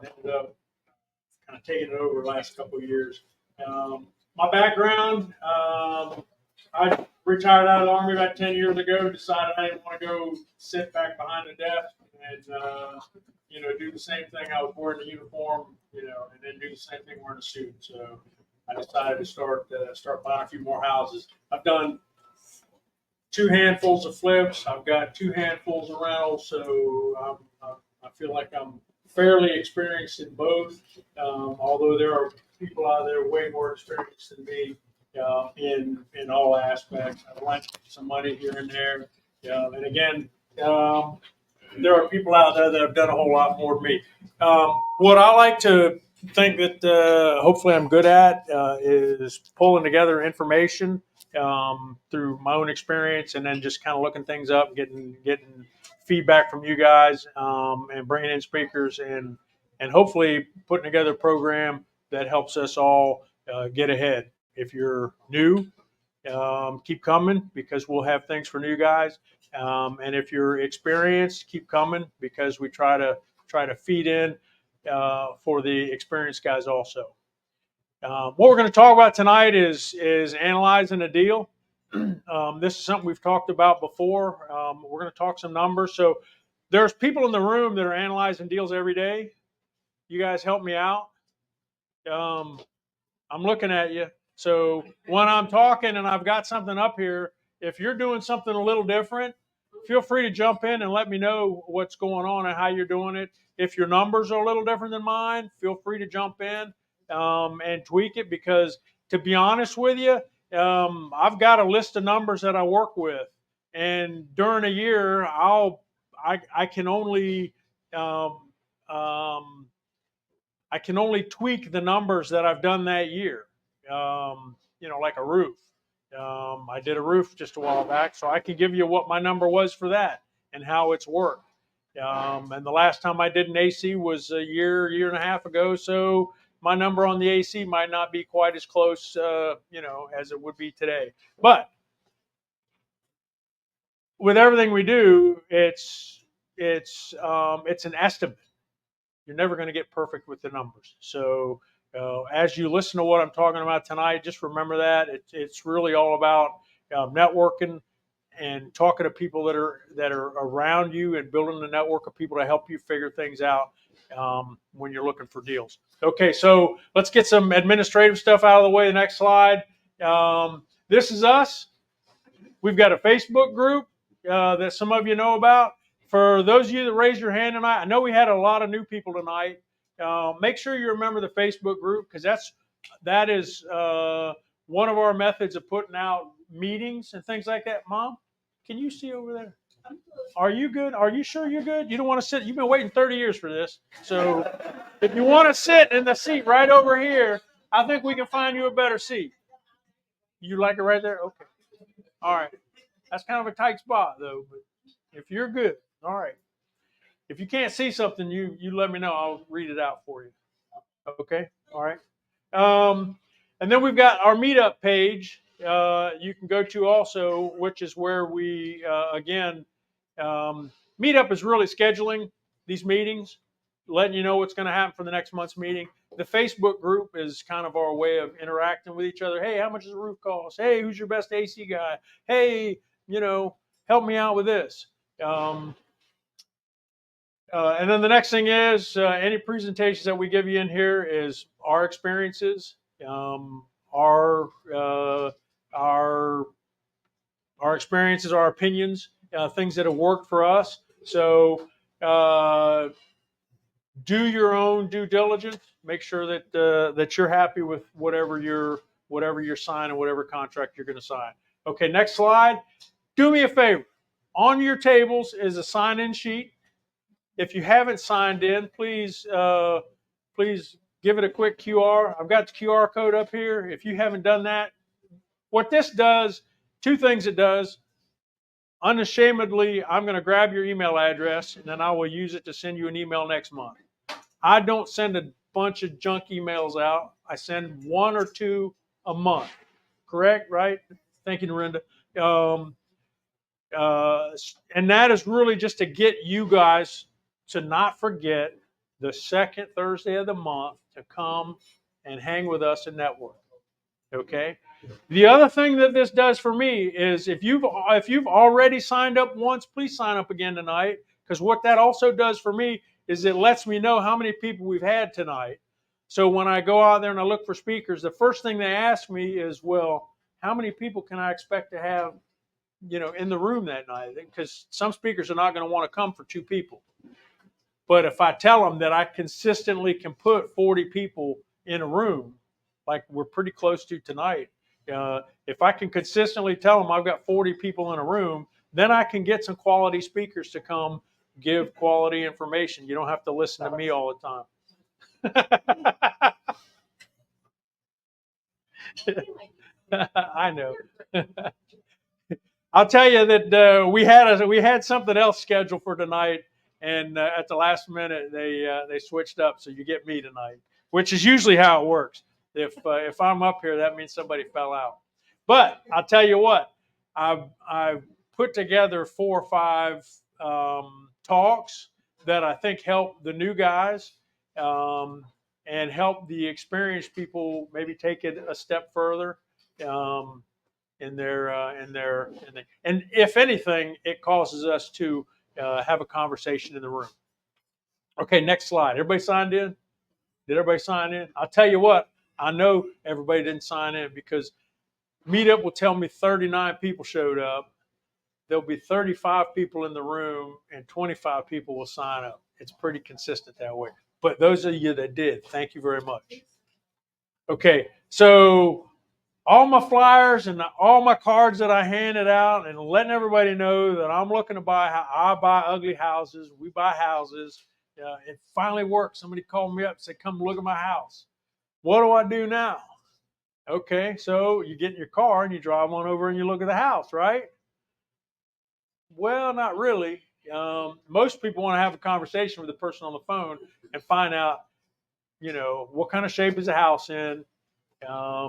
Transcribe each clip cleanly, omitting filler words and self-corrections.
ended up kind of taking it over the last couple of years. My background, I retired out of the Army about 10 years ago, decided I didn't want to go sit back behind the desk and, do the same thing. I was wearing the uniform, and then do the same thing wearing a suit. So I decided to start buying a few more houses. I've done 2 handfuls of flips. I've got 2 handfuls of rentals. So I feel like I'm fairly experienced in both, although there are people out there way more experienced than me in all aspects. I've lent some money here and there. And again, there are people out there that have done a whole lot more than me. What I like to think that hopefully I'm good at is pulling together information through my own experience, and then just kind of looking things up, getting feedback from you guys, and bringing in speakers, and hopefully putting together a program that helps us all get ahead. If you're new, keep coming, because we'll have things for new guys. And if you're experienced, keep coming, because we try to feed in for the experienced guys also. What we're going to talk about tonight is analyzing a deal. This is something we've talked about before. We're going to talk some numbers. So there's people in the room that are analyzing deals every day. You guys help me out. I'm looking at you. So when I'm talking and I've got something up here, if you're doing something a little different, feel free to jump in and let me know what's going on and how you're doing it. If your numbers are a little different than mine, feel free to jump in and tweak it, because to be honest with you, I've got a list of numbers that I work with, and during a year, I can only I can only tweak the numbers that I've done that year. Like a roof. I did a roof just a while back, so I can give you what my number was for that and how it's worked. And the last time I did an AC was a year and a half ago, so my number on the AC might not be quite as close, as it would be today. But with everything we do, it's an estimate. You're never going to get perfect with the numbers. So as you listen to what I'm talking about tonight, just remember that it's really all about networking and talking to people that are around you, and building a network of people to help you figure things out when you're looking for deals. Okay, so let's get some administrative stuff out of the way. The next slide. This is us. We've got a Facebook group that some of you know about. For those of you that raised your hand tonight, I know we had a lot of new people tonight. Make sure you remember the Facebook group, because that is one of our methods of putting out meetings and things like that. Mom, can you see over there? Are you good? Are you sure you're good? You don't want to sit. You've been waiting 30 years for this. So if you want to sit in the seat right over here, I think we can find you a better seat. You like it right there? Okay. All right. That's kind of a tight spot, though. But if you're good, all right. If you can't see something, you let me know. I'll read it out for you. Okay. All right. And then we've got our meetup page. You can go to also, which is where we again, meetup is really scheduling these meetings, letting you know what's going to happen for the next month's meeting. The Facebook group is kind of our way of interacting with each other. Hey, how much does the roof cost? Hey, who's your best AC guy? Hey, help me out with this. And then the next thing is any presentations that we give you in here is our experiences, our experiences, our opinions, things that have worked for us. So do your own due diligence. Make sure that you're happy with whatever you're signing, whatever contract you're going to sign. Okay, next slide. Do me a favor. On your tables is a sign-in sheet. If you haven't signed in, please give it a quick QR. I've got the QR code up here. If you haven't done that, what this does, 2 things it does. Unashamedly, I'm going to grab your email address, and then I will use it to send you an email next month. I don't send a bunch of junk emails out. I send 1 or 2 a month. Correct? Right? Thank you, Narendra. And that is really just to get you guys to not forget the second Thursday of the month to come and hang with us and network. Okay. The other thing that this does for me is if you've already signed up once, please sign up again tonight, because what that also does for me is it lets me know how many people we've had tonight. So when I go out there and I look for speakers, the first thing they ask me is, well, how many people can I expect to have, in the room that night? Because some speakers are not going to want to come for 2 people. But if I tell them that I consistently can put 40 people in a room, like we're pretty close to tonight, if I can consistently tell them I've got 40 people in a room, then I can get some quality speakers to come give quality information. You don't have to listen to me all the time. I know. I'll tell you that we had something else scheduled for tonight, and at the last minute they switched up, so you get me tonight, which is usually how it works. If I'm up here, that means somebody fell out. But I'll tell you what, I've put together 4 or 5 talks that I think help the new guys and help the experienced people maybe take it a step further. In their and if anything, it causes us to have a conversation in the room. Okay, next slide. Everybody signed in? Did everybody sign in? I'll tell you what, I know everybody didn't sign in because Meetup will tell me 39 people showed up. There'll be 35 people in the room and 25 people will sign up. It's pretty consistent that way. But those of you that did, thank you very much. Okay, so all my flyers and all my cards that I handed out and letting everybody know that I'm looking to buy. I buy ugly houses. We buy houses. It finally worked. Somebody called me up and said, "Come look at my house." What do I do now? Okay, so you get in your car and you drive on over and you look at the house, right? Well, not really. Most people want to have a conversation with the person on the phone and find out, what kind of shape is the house in. How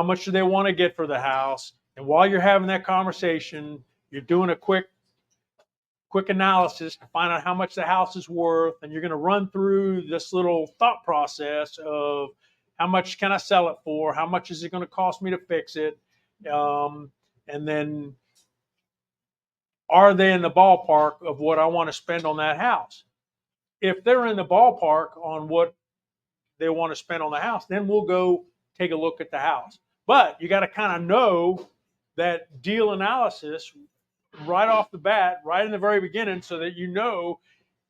much do they want to get for the house? And while you're having that conversation, you're doing a quick analysis to find out how much the house is worth, and you're going to run through this little thought process of how much can I sell it for? How much is it going to cost me to fix it? And then are they in the ballpark of what I want to spend on that house? If they're in the ballpark on what they want to spend on the house, then we'll go take a look at the house. But you got to kind of know that deal analysis right off the bat, right in the very beginning, so that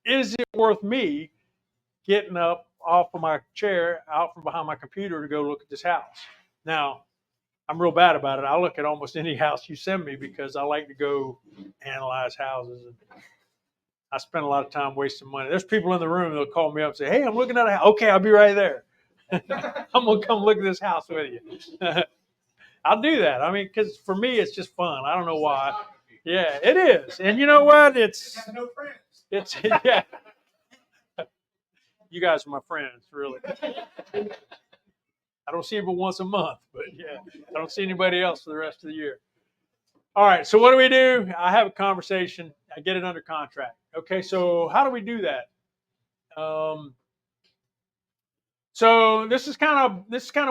is it worth me getting up off of my chair, out from behind my computer to go look at this house? Now, I'm real bad about it. I look at almost any house you send me because I like to go analyze houses. And I spend a lot of time wasting money. There's people in the room that'll call me up and say, "Hey, I'm looking at a house." Okay, I'll be right there. I'm going to come look at this house with you. I'll do that. I mean, because for me, it's just fun. I don't know why. Yeah, it is. And you know what? It's yeah. You guys are my friends, really. I don't see you but once a month, but yeah, I don't see anybody else for the rest of the year. All right, so what do? I have a conversation. I get it under contract. Okay, so how do we do that? So this is kind of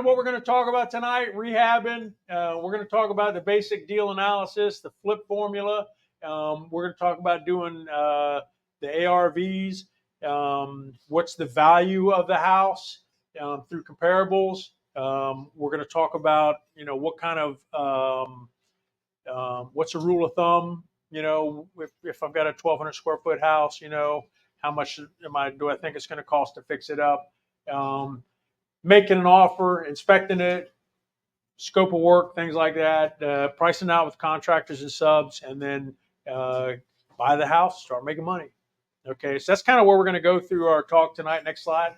what we're going to talk about tonight. Rehabbing. We're going to talk about the basic deal analysis, the flip formula. We're going to talk about doing the ARVs. What's the value of the house through comparables? We're going to talk about what kind of what's a rule of thumb. If I've got a 1,200 square foot house, how much do I think it's going to cost to fix it up? Making an offer, inspecting it, scope of work, things like that, pricing out with contractors and subs, and then buy the house, start making money. Okay, so that's kind of where we're going to go through our talk tonight. Next slide.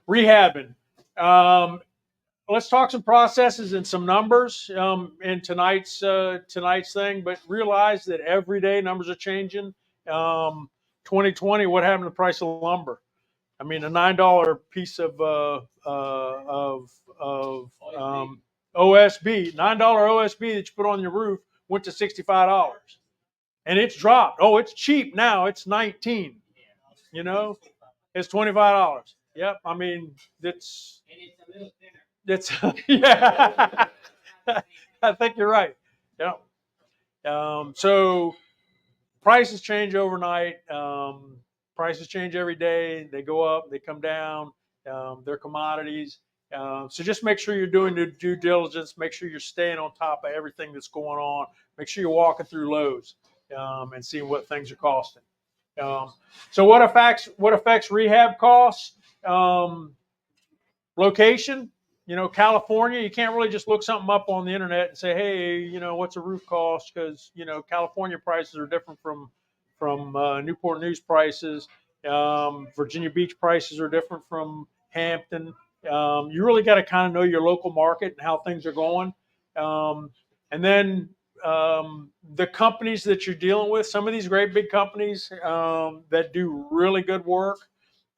Rehabbing. Let's talk some processes and some numbers in tonight's thing, but realize that every day numbers are changing. 2020, what happened to the price of lumber? I mean, a $9 piece of OSB, $9 OSB that you put on your roof went to $65. and it's dropped. Oh, it's cheap now. It's 19. You know, it's $25. Yep. I mean, it's yeah. I think you're right. Yep. So prices change overnight. Prices change every day. They go up, they come down. They're commodities. So just make sure you're doing your due diligence. Make sure you're staying on top of everything that's going on. Make sure you're walking through Lowe's and seeing what things are costing. Um, so what affects rehab costs? Um, Location, California, you can't really just look something up on the internet and say, hey, what's a roof cost? Because California prices are different from Newport News prices. Virginia Beach prices are different from Hampton. You really got to kind of know your local market and how things are going. And then the companies that you're dealing with, some of these great big companies that do really good work.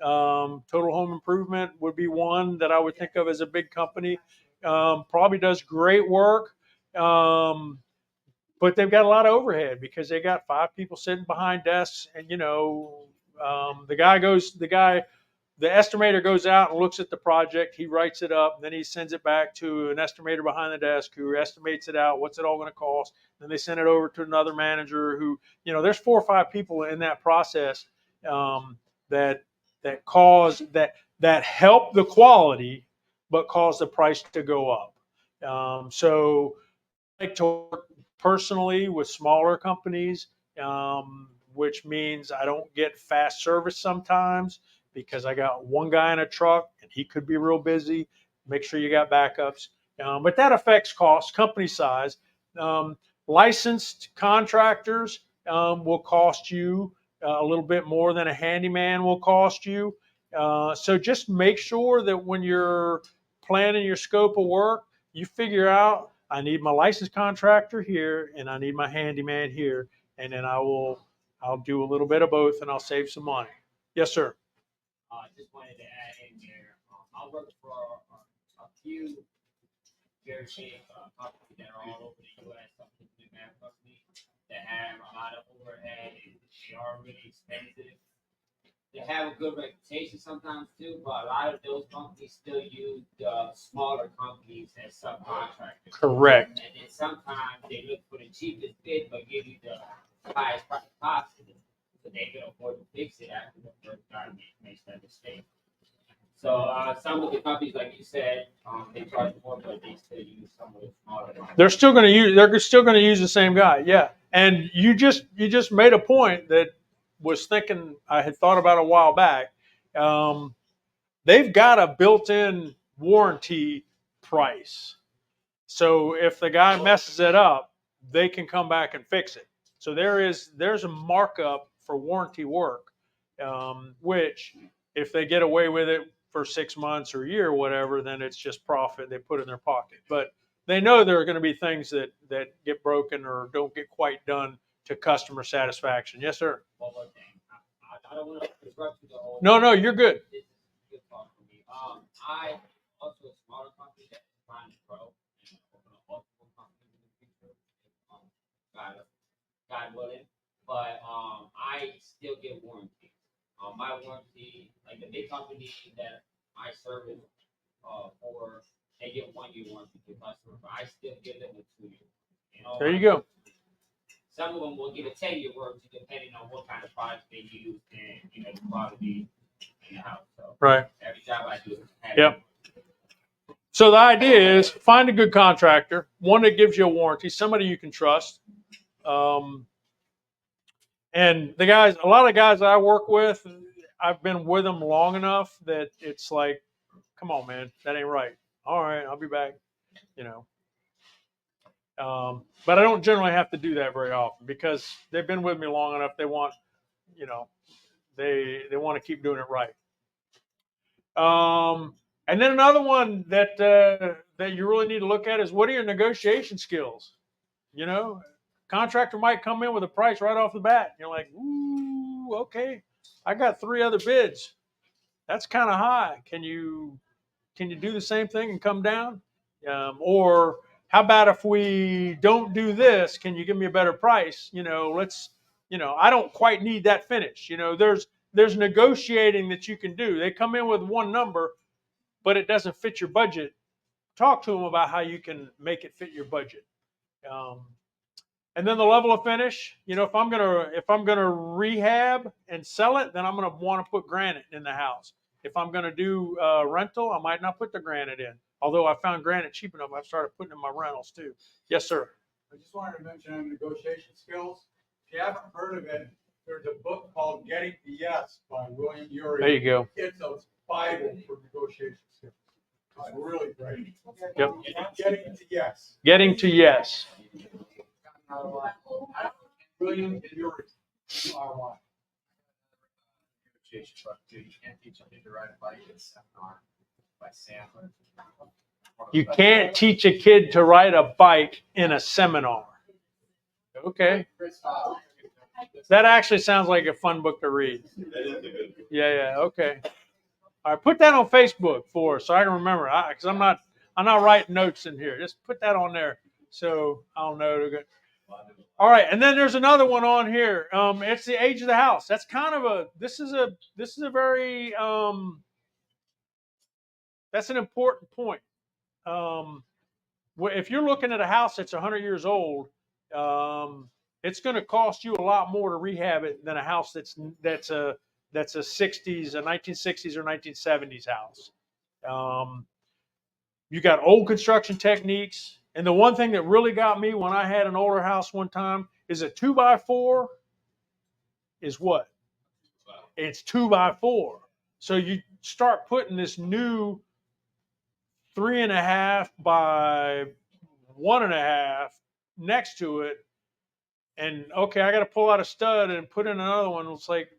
Total Home Improvement would be one that I would think of as a big company. Probably does great work, but they've got a lot of overhead because they got 5 people sitting behind desks, and the estimator goes out and looks at the project. He writes it up, and then he sends it back to an estimator behind the desk who estimates it out. What's it all going to cost? Then they send it over to another manager who, there's 4 or 5 people in that process that that help the quality, but cause the price to go up. So I like to work personally with smaller companies, which means I don't get fast service sometimes because I got one guy in a truck and he could be real busy. Make sure you got backups. But that affects cost, company size. Um, Licensed contractors will cost you a little bit more than a handyman will cost you. So just make sure that when you're planning your scope of work, you figure out I need my licensed contractor here and I need my handyman here, and then I'll do a little bit of both and I'll save some money. Yes, sir. Just wanted to add in there. I work for a few very big companies that are all over the U.S. Some big map companies that have a lot of overhead and they are really expensive. They have a good reputation sometimes too, but a lot of those companies still use the smaller companies as subcontractors. Correct. And then sometimes they look for the cheapest bid, but give you the highest price possible, so they can afford to fix it after the first guy makes that mistake. So some of the companies, like you said, they charge more, but they still use some of the smaller ones. They're still going to use the same guy. Yeah. And you just made a point that was thinking I had thought about a while back. Um, they've got a built-in warranty price. So if the guy messes it up, they can come back and fix it. So there's a markup for warranty work, which if they get away with it for 6 months or a year or whatever, then it's just profit they put in their pocket. But they know there are going to be things that get broken or don't get quite done to customer satisfaction. Yes, sir. One more thing. I don't want to interrupt you the whole No, time. no, you're good. This is a good talk for me. I also a smaller company that's trying to grow and open a multiple companies in the future. Um, God, God willing. But I still get warranty. My warranty, like the big company that I service for, they get 1 year warranty to customer, but I still give them a 2 year. There you go. Some of them will get a 10 year warranty depending on what kind of product they use and the quality in the house. So Right. every job I do, Yep. So the idea is find a good contractor, one that gives you a warranty, somebody you can trust. Um, and a lot of guys I work with, I've been with them long enough that it's like, come on, man, that ain't right. All right, I'll be back. You know, but I don't generally have to do that very often because they've been with me long enough. They want, you know, they want to keep doing it right. And then another one that you really need to look at is what are your negotiation skills? You know, contractor might come in with a price right off the bat. You're like, ooh, okay, I got 3 other bids. That's kind of high. Can you do the same thing and come down? Or how about if we don't do this? Can you give me a better price? I don't quite need that finish. There's negotiating that you can do. They come in with one number, but it doesn't fit your budget. Talk to them about how you can make it fit your budget. Um, and then the level of finish. If I'm gonna rehab and sell it, then I'm gonna want to put granite in the house. If I'm gonna do rental, I might not put the granite in. Although I found granite cheap enough, I've started putting it in my rentals too. Yes, sir. I just wanted to mention on negotiation skills. If you haven't heard of it, there's a book called Getting to Yes by William Ury. There you go. It's a Bible for negotiation skills. It's really great. Yep. Getting to Yes. Getting to yes. William Ury. URY. You can't teach a kid to ride a bike in a seminar by Sam. You can't teach a kid to ride a bike in a seminar. Okay. That actually sounds like a fun book to read. Yeah, okay. All right, put that on Facebook for us so I can remember. Because I'm not writing notes in here. Just put that on there so I'll know. All right, and then there's another one on here. It's the age of the house. That's kind of this is a very that's an important point. If you're looking at a house that's 100 years old, it's going to cost you a lot more to rehab it than a house that's a 1960s or 1970s house. You got old construction techniques, and the one thing that really got me when I had an older house one time is a 2x4 is what? It's 2x4. So you start putting this new 3.5 by 1.5 next to it, and okay, I got to pull out a stud and put in another one. It's like,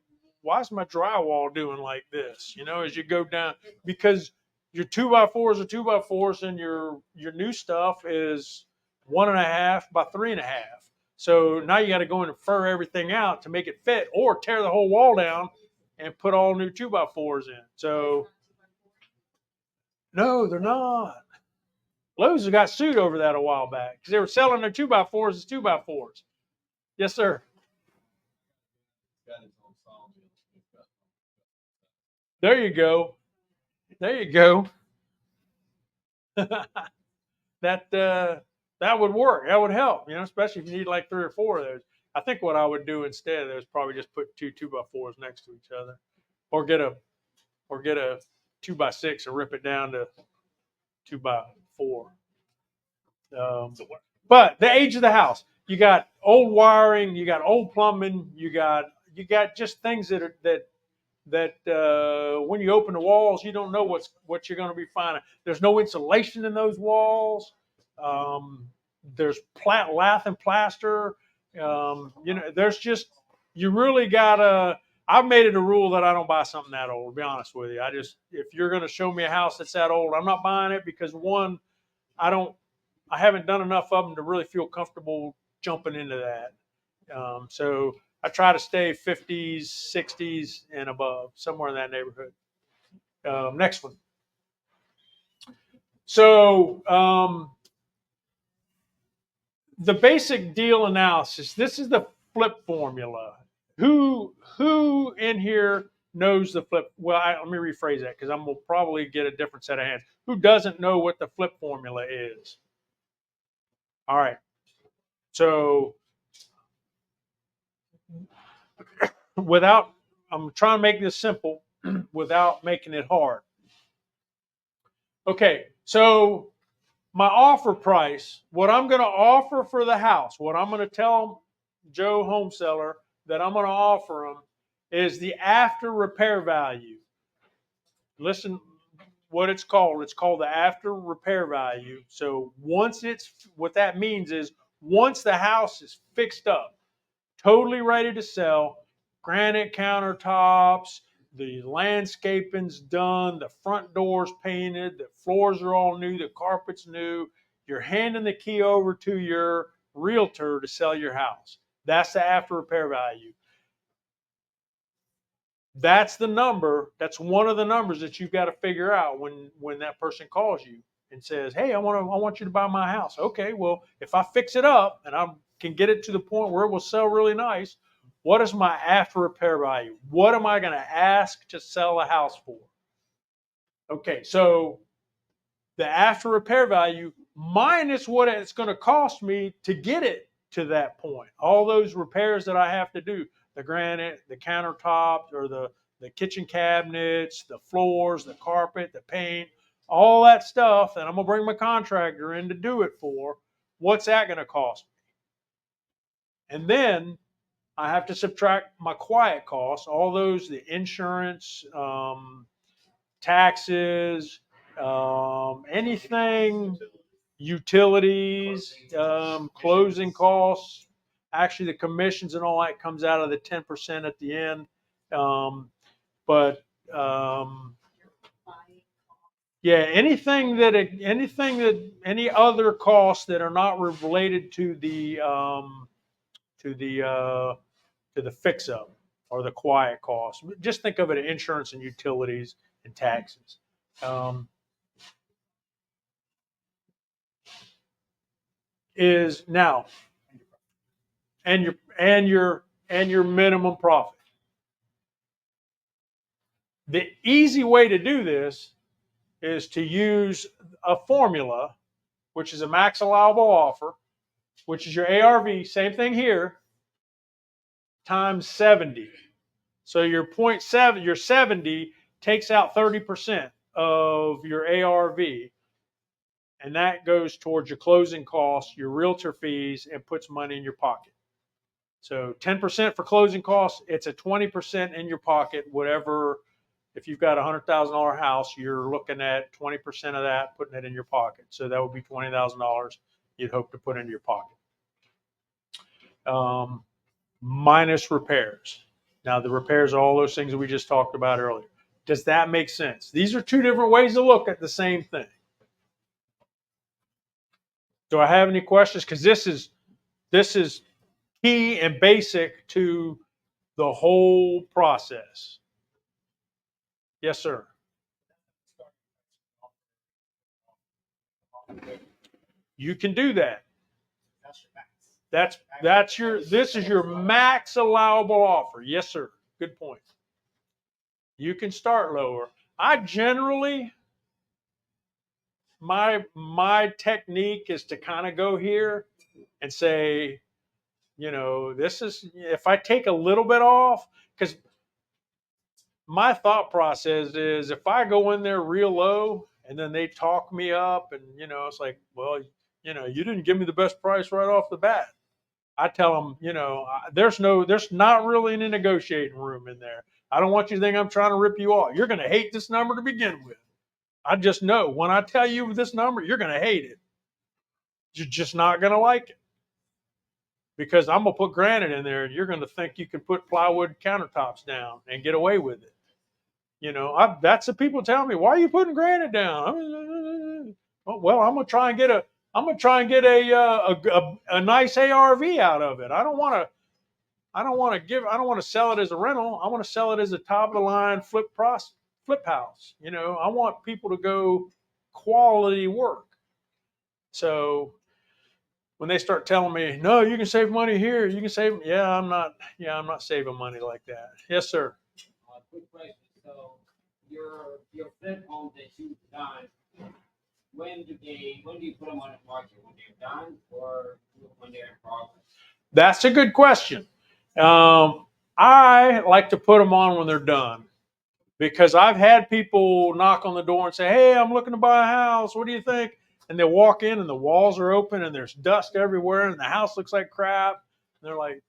why is my drywall doing like this? As you go down, because your 2x4s are 2x4s, and your new stuff is 1.5 by 3.5. So now you got to go in and fur everything out to make it fit, or tear the whole wall down and put all new 2x4s in. So no, they're not. Lowe's got sued over that a while back because they were selling their 2x4s as 2x4s. Yes, sir. There you go. There you go. That would work. That would help, especially if you need like 3 or 4 of those. I think what I would do instead of those probably just put two 2x4s next to each other, or get a 2x6 and rip it down to 2x4. But the age of the house, you got old wiring, you got old plumbing, you got just things that when you open the walls, you don't know what you're going to be finding. There's no insulation in those walls. There's lath and plaster. There's just, you really gotta. I've made it a rule that I don't buy something that old. To be honest with you, if you're going to show me a house that's that old, I'm not buying it because one, I haven't done enough of them to really feel comfortable jumping into that. So I try to stay 50s, 60s, and above, somewhere in that neighborhood. Next one. So the basic deal analysis. This is the flip formula. Who in here knows the flip? Well, let me rephrase that because I'm gonna probably get a different set of hands. Who doesn't know what the flip formula is? All right. So I'm trying to make this simple without making it hard. Okay, so my offer price, what I'm going to offer for the house, what I'm going to tell Joe home seller that I'm going to offer him is the after repair value. Listen what it's called. It's called the after repair value. So what that means is once the house is fixed up, totally ready to sell, granite countertops, the landscaping's done, the front door's painted, the floors are all new, the carpet's new. You're handing the key over to your realtor to sell your house. That's the after repair value. That's the number. That's one of the numbers that you've got to figure out when that person calls you and says, "Hey, I want you to buy my house." Okay, well, if I fix it up and I can get it to the point where it will sell really nice, what is my after repair value? What am I going to ask to sell a house for? Okay, so the after repair value minus what it's going to cost me to get it to that point. All those repairs that I have to do, the granite, the countertops, or the kitchen cabinets, the floors, the carpet, the paint, all that stuff that I'm going to bring my contractor in to do it for, what's that going to cost me? And then I have to subtract my quiet costs, all those, the insurance, taxes, anything, utilities, closing costs. Actually, the commissions and all that comes out of the 10% at the end. But yeah, any other costs that are not related to the uh, to the fix up or the quiet costs. Just think of it as insurance and utilities and taxes. Um, is now and your minimum profit. The easy way to do this is to use a formula, which is a max allowable offer, which is your ARV, same thing here, times 70. So your 0.7, your 70 takes out 30% of your ARV, and that goes towards your closing costs, your realtor fees, and puts money in your pocket. So 10% for closing costs, it's a 20% in your pocket, whatever. If you've got a $100,000 house, you're looking at 20% of that, putting it in your pocket. So that would be $20,000 you'd hope to put into your pocket. Minus repairs. Now the repairs are all those things that we just talked about earlier. Does that make sense? These are two different ways to look at the same thing. Do I have any questions? Because this is key and basic to the whole process. Yes, sir. You can do that. This is your max allowable offer. Yes, sir. Good point. You can start lower. I generally, my technique is to kind of go here and say, this is, if I take a little bit off, because my thought process is if I go in there real low and then they talk me up and, it's like, well, you didn't give me the best price right off the bat. I tell them, there's not really any negotiating room in there. I don't want you to think I'm trying to rip you off. You're going to hate this number to begin with. I just know when I tell you this number, you're going to hate it. You're just not going to like it because I'm going to put granite in there and you're going to think you can put plywood countertops down and get away with it. That's the people tell me, why are you putting granite down? Well, I'm going to try and get a nice ARV out of it. I don't want to sell it as a rental. I want to sell it as a top of the line flip house. I want people to go quality work. So when they start telling me, no, you can save money here, you can save, I'm not saving money like that. Yes, sir. Quick question. So your flip homes that you've done, when do you put them on the market? When they're done or when they're in progress? That's a good question. I like to put them on when they're done because I've had people knock on the door and say, "Hey, I'm looking to buy a house. What do you think?" And they walk in and the walls are open and there's dust everywhere and the house looks like crap. And they're like,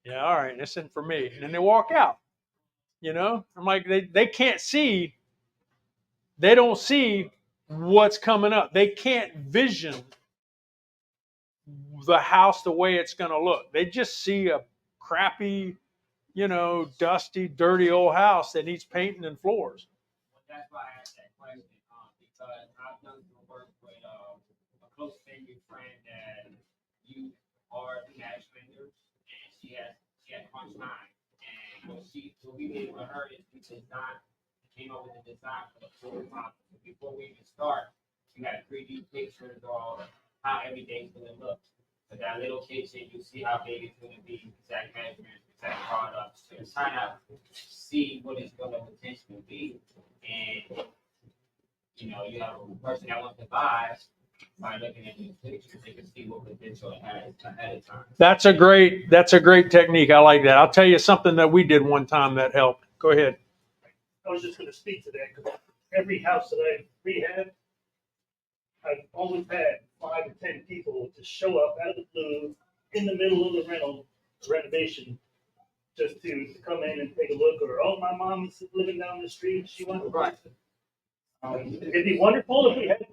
"Yeah, all right, this isn't for me." And then they walk out. I'm like, they can't see. They don't see what's coming up. They can't vision the house the way it's going to look. They just see a crappy, dusty, dirty old house that needs painting and floors. Well, that's why I asked that question because I've done some work with a close family friend that you are the match vendors, and she had crunch time, and what we did with her is we design came up with the design for the full model. So before we even start, you got 3D pictures of how everything's gonna look. So that little kitchen, you see how big it's gonna be, exact measurements, exact products, to kind of see what it's gonna potentially be. And you have a person that wants to buy by looking at these pictures, they can see what potential it has ahead of time. That's a great technique. I like that. I'll tell you something that we did one time that helped. Go ahead. I was just gonna speak to that, because every house that I rehab, I've always had 5 to 10 people to show up out of the blue in the middle of the renovation, just to come in and take a look, or, oh, my mom's living down the street, she wants to buy it. It'd be wonderful if we had,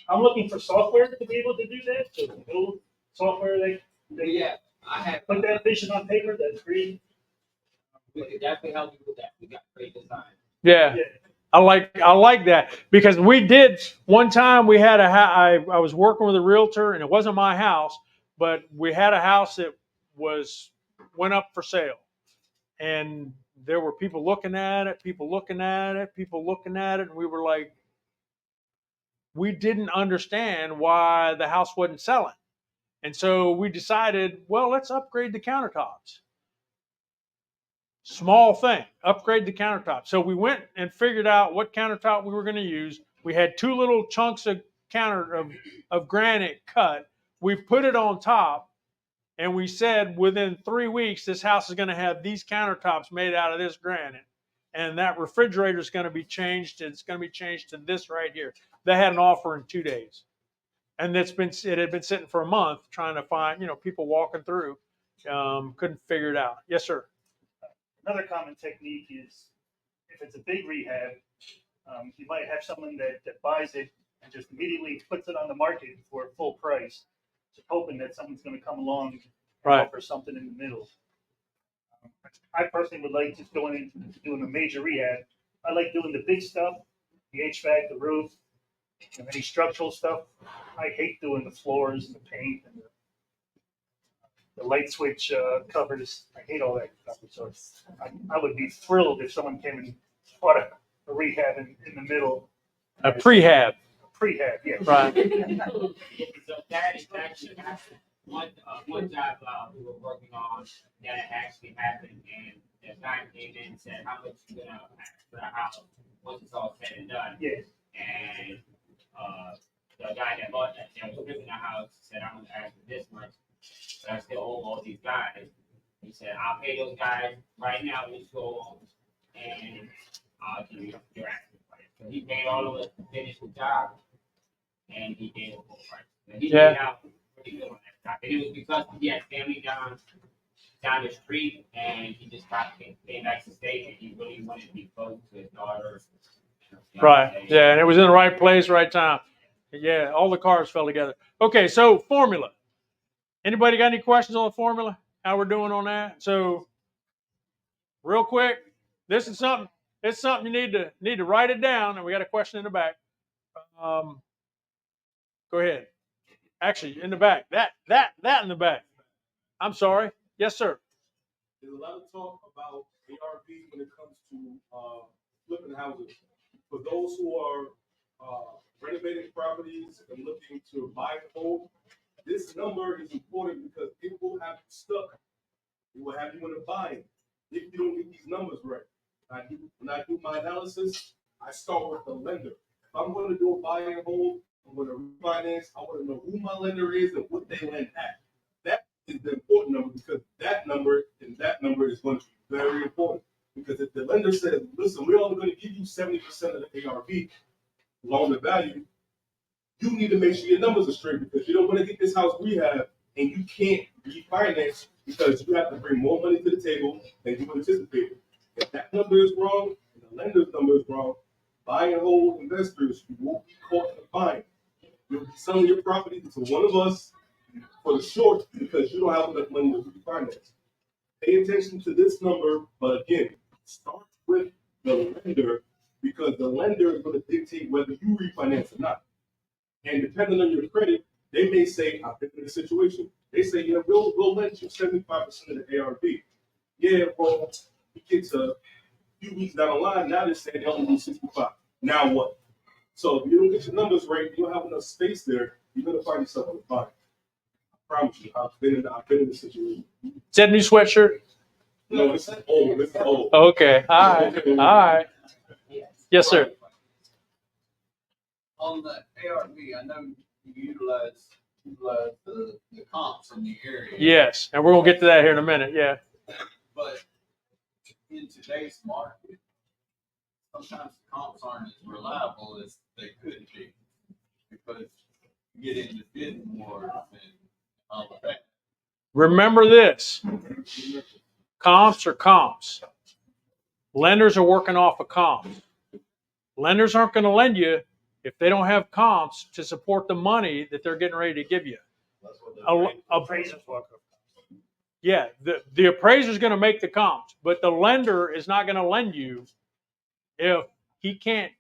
I'm looking for software to be able to do that, to build software that Yeah, I have. put that vision on paper, that's free. We could definitely help you with that. We got great design. Yeah. Yeah. I like that, because we did one time. We had I was working with a realtor, and it wasn't my house, but we had a house that went up for sale, and there were people looking at it, and we were like, we didn't understand why the house wasn't selling, and so we decided, well, let's upgrade the countertops. Small thing, upgrade the countertop. So we went and figured out what countertop we were going to use. We had 2 little chunks of granite cut. We put it on top, and we said within 3 weeks this house is going to have these countertops made out of this granite, and that refrigerator is going to be changed. It's going to be changed to this right here. They had an offer in 2 days, and it had been sitting for a month trying to find people walking through, couldn't figure it out. Yes, sir. Another common technique is, if it's a big rehab, you might have someone that buys it and just immediately puts it on the market for full price, just hoping that someone's going to come along and Right. offer something in the middle. I personally would like just going into doing a major rehab. I like doing the big stuff, the HVAC, the roof, any structural stuff. I hate doing the floors and the paint and the light switch covers. I hate all that stuff. So I would be thrilled if someone came and bought a rehab in the middle. A prehab. Prehab, yeah. Right. So that is actually happened. One job we were working on that actually happened, and the guy came in and said, "How much you gonna ask for the house once it's all said and done?" Yeah. And the guy that bought that was living in the house said, "I'm gonna ask for this much, but I still owe all these guys." He said, "I'll pay those guys right now when you go home, and I'll give you your asking price." So he paid all of it, finished the job, and he gave a full price. And he paid out pretty good on that job. And it was because he had family down the street, and he just came back to state, and he really wanted to be close to his daughter. Right. Yeah, and it was in the right place, right time. Yeah, all the cars fell together. Okay, so formula. Anybody got any questions on the formula? How we're doing on that? So, real quick, this is something. It's something you need to write it down. And we got a question in the back. Go ahead. Actually, in the back. That in the back. I'm sorry. Yes, sir. There's a lot of talk about ARV when it comes to flipping houses. For those who are renovating properties and looking to buy and hold, this number is important because it will have you stuck. It will have you in a bind if you don't get these numbers right. When I do my analysis, I start with the lender. If I'm going to do a buy and hold, I'm going to refinance, I want to know who my lender is and what they lend at. That is the important number, because that number is going to be very important. Because if the lender says, listen, we're only going to give you 70% of the ARV, loan to value, you need to make sure your numbers are straight, because you don't want to get this house rehab and you can't refinance because you have to bring more money to the table than you anticipated. If that number is wrong and the lender's number is wrong, buy and hold investors, you won't be caught in a bind. You'll be selling your property to one of us for the short because you don't have enough money to refinance. Pay attention to this number, but again, start with the lender, because the lender is going to dictate whether you refinance or not. And depending on your credit, they may say, I've been in this situation. They say, yeah, we'll lend you 75% of the ARV. Yeah, well, we get to few weeks down the line, now they're saying they only need 65. Now what? So if you don't get your numbers right, you don't have enough space there, you're gonna find yourself on the bottom. I promise you, I've been in this situation. Is that a new sweatshirt? No, this is old. This is old. Okay. All right. All right. Yes, sir. On the ARV, I know you utilize the comps in the area. Yes, and we're gonna get to that here in a minute. Yeah. But in today's market, sometimes the comps aren't as reliable as they could be because you get into bid more and all of that. Remember this: comps are comps. Lenders are working off of comps. Lenders aren't going to lend you if they don't have comps to support the money that they're getting ready to give you. Appraisers work. Yeah, the appraiser is going to make the comps, but the lender is not going to lend you if he can't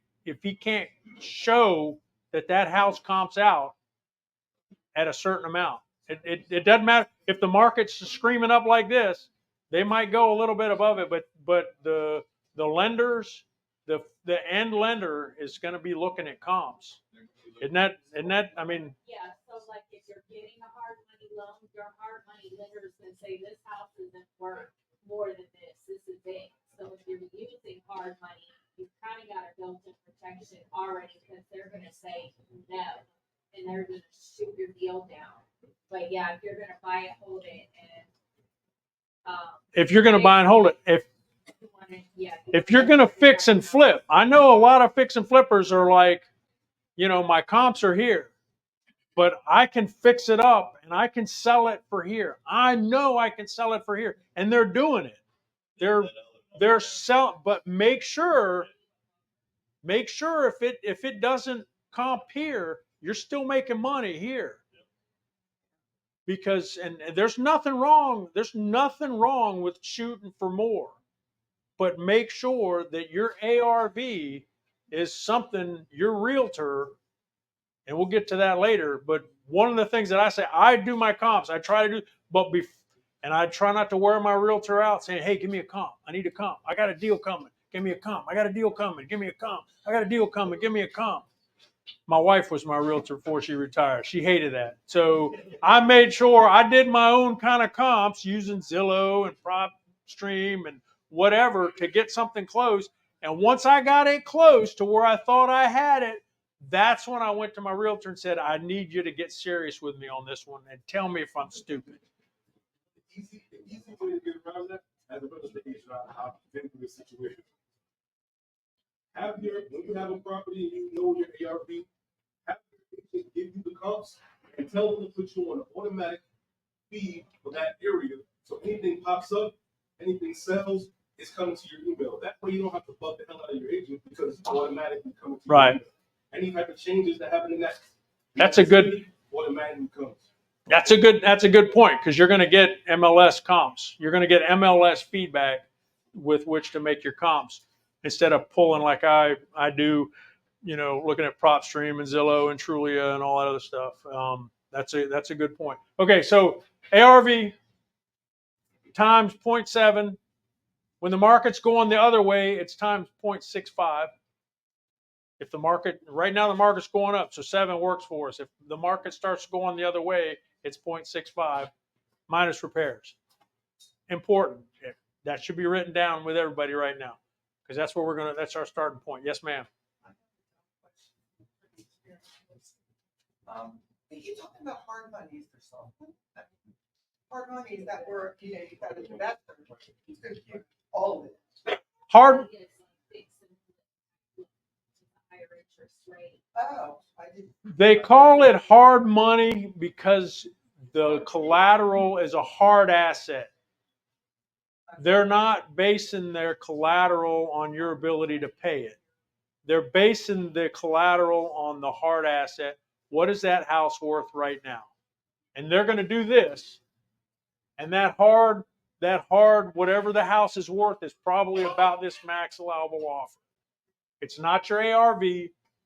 show that house comps out at a certain amount. It doesn't matter if the market's screaming up like this. They might go a little bit above it, but the lenders, the end lender is going to be looking at comps. Isn't that? I mean, Yeah, so like if you're getting a hard money loan, your hard money lender is gonna say this house isn't worth more than this. This is it. So if you're using hard money, you've kind of got a built-in protection already because they're gonna say no, and they're gonna shoot your deal down. But yeah, if you're gonna buy it, hold it, and if you're going to buy and hold it, if you're going to fix and flip, I know a lot of fix and flippers are like, my comps are here, but I can fix it up and I can sell it for here. I know I can sell it for here, and they're doing it. They're selling, but make sure if it doesn't comp here, you're still making money here. Because and there's nothing wrong with shooting for more, but make sure that your ARV is something your realtor, and we'll get to that later. But one of the things that I say, I do my comps. I try to do, and I try not to wear my realtor out saying, "Hey, give me a comp. I need a comp. I got a deal coming. Give me a comp. I got a deal coming. Give me a comp. I got a deal coming. Give me a comp." My wife was my realtor before she retired. She hated that. So I made sure I did my own kind of comps using Zillow and PropStream and whatever to get something close. And once I got it close to where I thought I had it, that's when I went to my realtor and said, I need you to get serious with me on this one and tell me if I'm stupid. The easy way to get around that, as a real estate agent, I've been through this situation. When you have a property and you know your ARV, have your agent give you the comps and tell them to put you on an automatic feed for that area. So anything pops up, anything sells, it's coming to your email. That way you don't have to bug the hell out of your agent because it's automatically coming to your email. Any type of changes that happen in that, automatically comes. That's a good point, because you're going to get MLS comps. You're going to get MLS feedback with which to make your comps instead of pulling like I do, looking at PropStream and Zillow and Trulia and all that other stuff. That's a good point. Okay, so ARV times 0.7. When the market's going the other way, it's times 0.65. If the market, right now the market's going up, so 7 works for us. If the market starts going the other way, it's 0.65 minus repairs. Important. That should be written down with everybody right now, because that's our starting point. Yes, ma'am. When you're talking about hard money, is there something? Hard money is that where, you got an investor, he's going to keep all of it. Hard. Oh, I didn't. They call it hard money because the collateral is a hard asset. They're not basing their collateral on your ability to pay it. They're basing the collateral on the hard asset. What is that house worth right now? And they're going to do this. And that hard, whatever the house is worth is probably about this max allowable offer. It's not your ARV.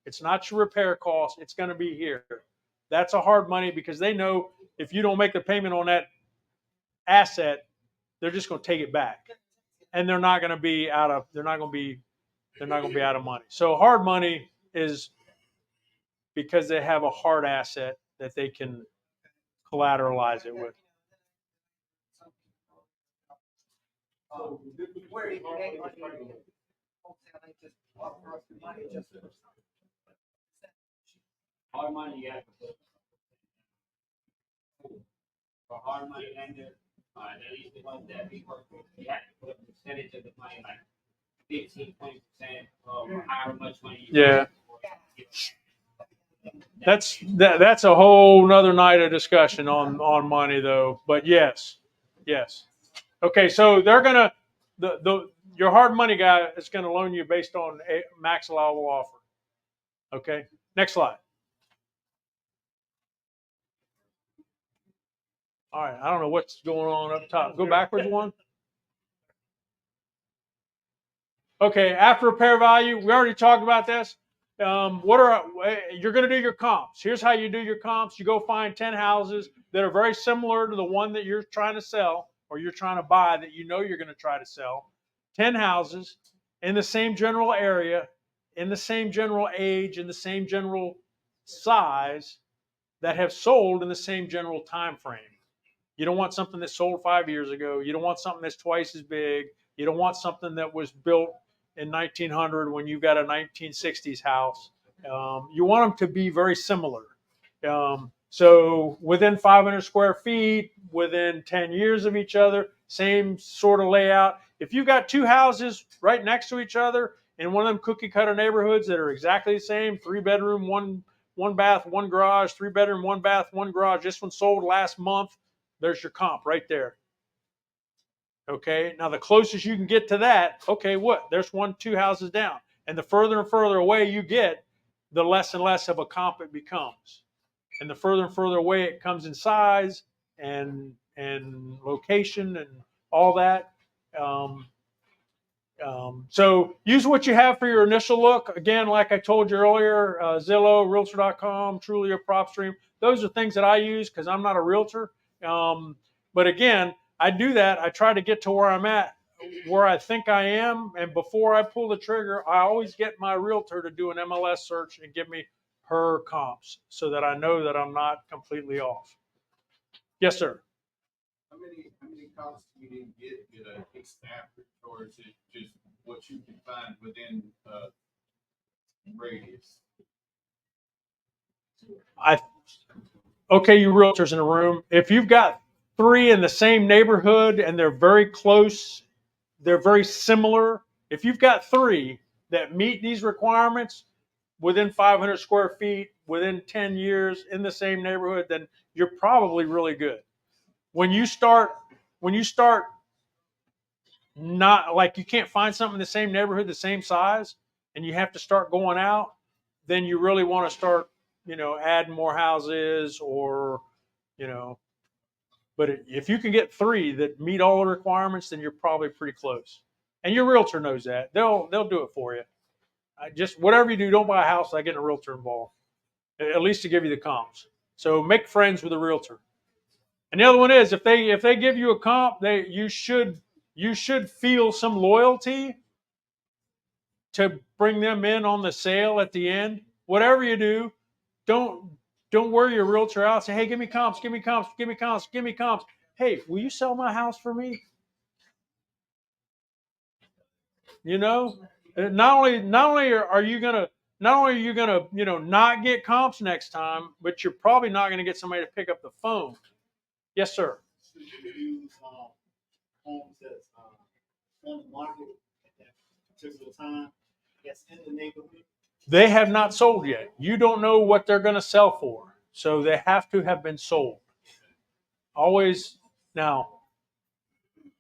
It's not your repair cost. It's going to be here. That's a hard money because they know if you don't make the payment on that asset, they're just going to take it back. and they're not going to be out of money. So hard money is because they have a hard asset that they can collateralize it with. Where you can make money, wholesale, they just offer us the money just for. Hard money, you have to put. For hard money lender, at least the ones that we work with, you have to put a percentage of the money, like 15-20% of however much money you. Yeah. That's That's a whole nother night of discussion on money though. But yes. Okay, so they're gonna your hard money guy is gonna loan you based on a max allowable offer. Okay, next slide. All right, I don't know what's going on up top. Go backwards one. Okay, after repair value, we already talked about this. You're going to do your comps? Here's how you do your comps. You go find 10 houses that are very similar to the one that you're trying to sell or you're trying to buy that you know you're going to try to sell. 10 houses in the same general area, in the same general age, in the same general size that have sold in the same general time frame. You don't want something that sold 5 years ago. You don't want something that's twice as big. You don't want something that was built in 1900 when you've got a 1960s house. You want them to be very similar. So within 500 square feet, within 10 years of each other, same sort of layout. If you've got two houses right next to each other in one of them cookie cutter neighborhoods that are exactly the same, 3-bedroom, one bath, one garage, 3-bedroom, 1 bath, 1 garage. This one sold last month. There's your comp right there. Okay, now the closest you can get to that, okay, there's 2 houses down. And the further and further away you get, the less and less of a comp it becomes. And the further and further away it comes in size and location and all that. So use what you have for your initial look. Again, like I told you earlier, Zillow, Realtor.com, Trulia, PropStream. Those are things that I use because I'm not a realtor. But again, I do that. I try to get to where I'm at, where I think I am. And before I pull the trigger, I always get my realtor to do an MLS search and give me her comps so that I know that I'm not completely off. Yes, sir. How many comps do you need to get a fixed average, or is it just what you can find within radius? Okay, you realtors in the room, if you've got 3 in the same neighborhood and they're very close, they're very similar. If you've got 3 that meet these requirements within 500 square feet, within 10 years in the same neighborhood, then you're probably really good. When you start not like you can't find something in the same neighborhood, the same size, and you have to start going out, then you really want to start, adding more houses or, but if you can get 3 that meet all the requirements, then you're probably pretty close. And your realtor knows that. They'll do it for you. Just whatever you do, don't buy a house without getting a realtor involved, at least to give you the comps. So make friends with a realtor. And the other one is if they give you a comp, you should feel some loyalty to bring them in on the sale at the end. Whatever you do, don't wear your realtor out. Say, hey, give me comps, give me comps, give me comps, give me comps. Hey, will you sell my house for me? Not only are you gonna not get comps next time, but you're probably not gonna get somebody to pick up the phone. Yes, sir. So you can use homes that's on the market at that particular time, that's in the neighborhood. They have not sold yet. You don't know what they're going to sell for, so they have to have been sold. Always now,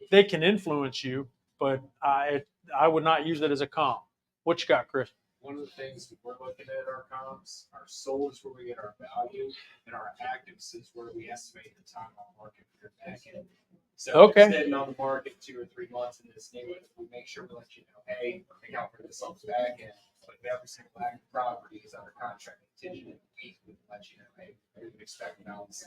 they can influence you, but I would not use it as a comp. What you got, Chris? One of the things we're looking at our comps, our sold is where we get our value, and our actives is where we estimate the time on market for your back end. So Okay. if it's sitting on the market 2 or 3 months in this neighborhood, we make sure we let you know, hey, look out for this on the back end. But if every single active property is under contract contingent, we would let you know, hey, we would expect balance.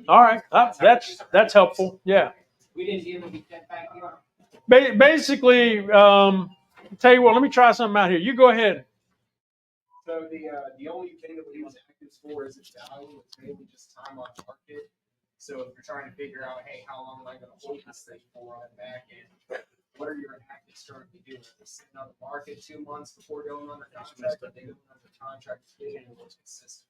All right, that's helpful. Yeah. We didn't hear when we get back here. Basically, tell you what, let me try something out here. You go ahead. So the only thing that we use actives for is its value. It's mainly just time on market. So if you're trying to figure out, hey, how long am I going to hold this thing for on the back end? What are your actives currently doing? Are they sitting on the market 2 months before going under contract? Are they going under contract? Being what's consistent.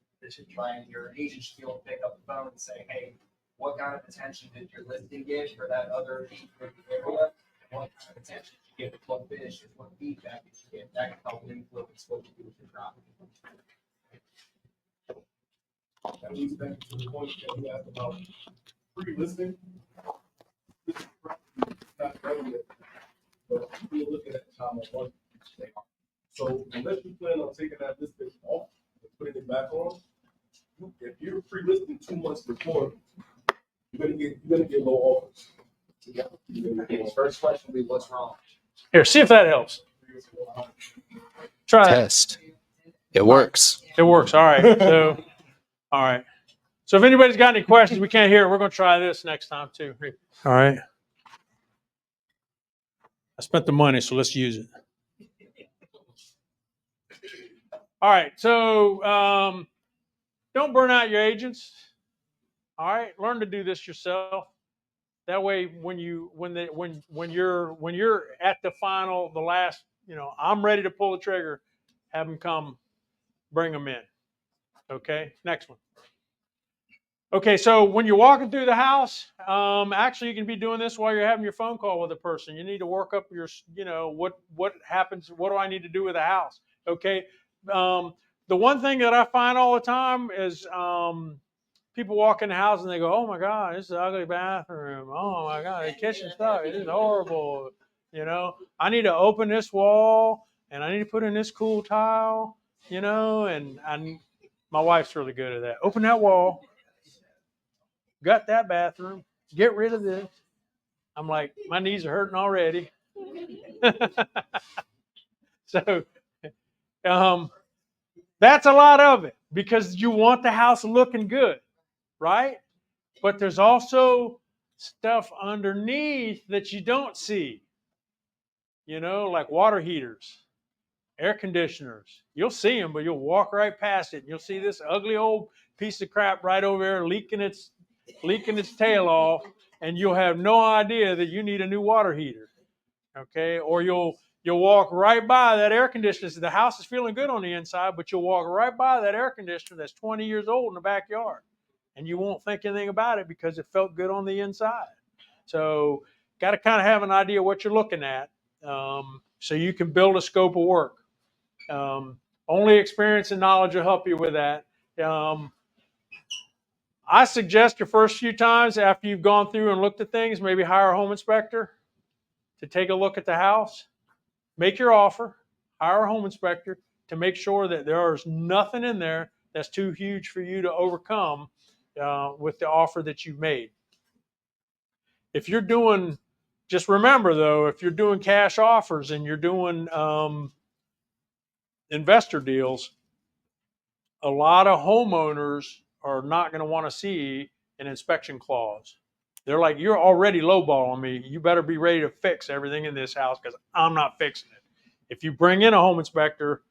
Right, your agent should be able to pick up the phone and say, hey, what kind of attention did your listing get for that other area? What kind of attention did you get? What finishes? What feedback did you get? That can help influence what you do with your property. That leads back to the point that you asked about pre-listing. This is not ready yet, but we're looking at time of month. So unless you plan on taking that listing off and putting it back on, if you're pre-listing 2 months before, you're gonna get low offers. His first question will be, what's wrong? Here, see if that helps. Try that. Test. It works. It works. All right. So, all right. So if anybody's got any questions, we can't hear it. We're going to try this next time too. All right. I spent the money, so let's use it. All right. So don't burn out your agents. All right. Learn to do this yourself. That way, when you're at the final, the last, I'm ready to pull the trigger, have them come, bring them in. Okay. Next one. Okay, so when you're walking through the house, actually you can be doing this while you're having your phone call with a person. You need to work up your, what happens, what do I need to do with the house? Okay, the one thing that I find all the time is people walk in the house and they go, oh my God, this is an ugly bathroom. Oh my God, the kitchen stuff, it is horrible. I need to open this wall and I need to put in this cool tile, and my wife's really good at that. Open that wall. Got that bathroom. Get rid of this. I'm like, my knees are hurting already. So that's a lot of it because you want the house looking good, right? But there's also stuff underneath that you don't see, like water heaters, air conditioners. You'll see them, but you'll walk right past it. And you'll see this ugly old piece of crap right over there leaking its tail off, and you'll have no idea that you need a new water heater. Okay, or you'll walk right by that air conditioner. The house is feeling good on the inside, but you'll walk right by that air conditioner that's 20 years old in the backyard, and you won't think anything about it because it felt good on the inside. So, got to kind of have an idea what you're looking at, so you can build a scope of work. Only experience and knowledge will help you with that. I suggest your first few times after you've gone through and looked at things, maybe hire a home inspector to take a look at the house. Make your offer, hire a home inspector to make sure that there's nothing in there that's too huge for you to overcome with the offer that you've made. If you're doing, just remember though, if you're doing cash offers and you're doing investor deals, a lot of homeowners are not going to want to see an inspection clause. They're like, you're already lowballing me. You better be ready to fix everything in this house because I'm not fixing it. If you bring in a home inspector,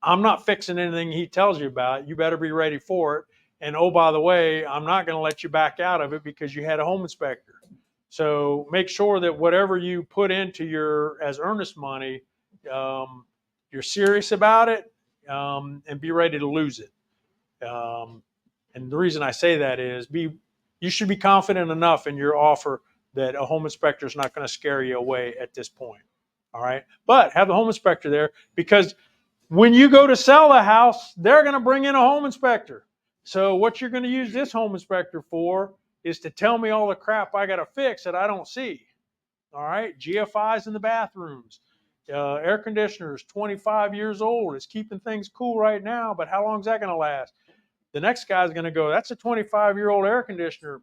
I'm not fixing anything he tells you about. You better be ready for it. And oh, by the way, I'm not going to let you back out of it because you had a home inspector. So make sure that whatever you put into your as earnest money, you're serious about it, and be ready to lose it. And the reason I say that is you should be confident enough in your offer that a home inspector is not going to scare you away at this point. All right. But have the home inspector there because when you go to sell the house, they're going to bring in a home inspector. So what you're going to use this home inspector for is to tell me all the crap I got to fix that I don't see. All right. GFIs in the bathrooms. Air conditioners, 25 years old. It's keeping things cool right now, but how long is that going to last? The next guy's going to go, that's a 25-year-old air conditioner.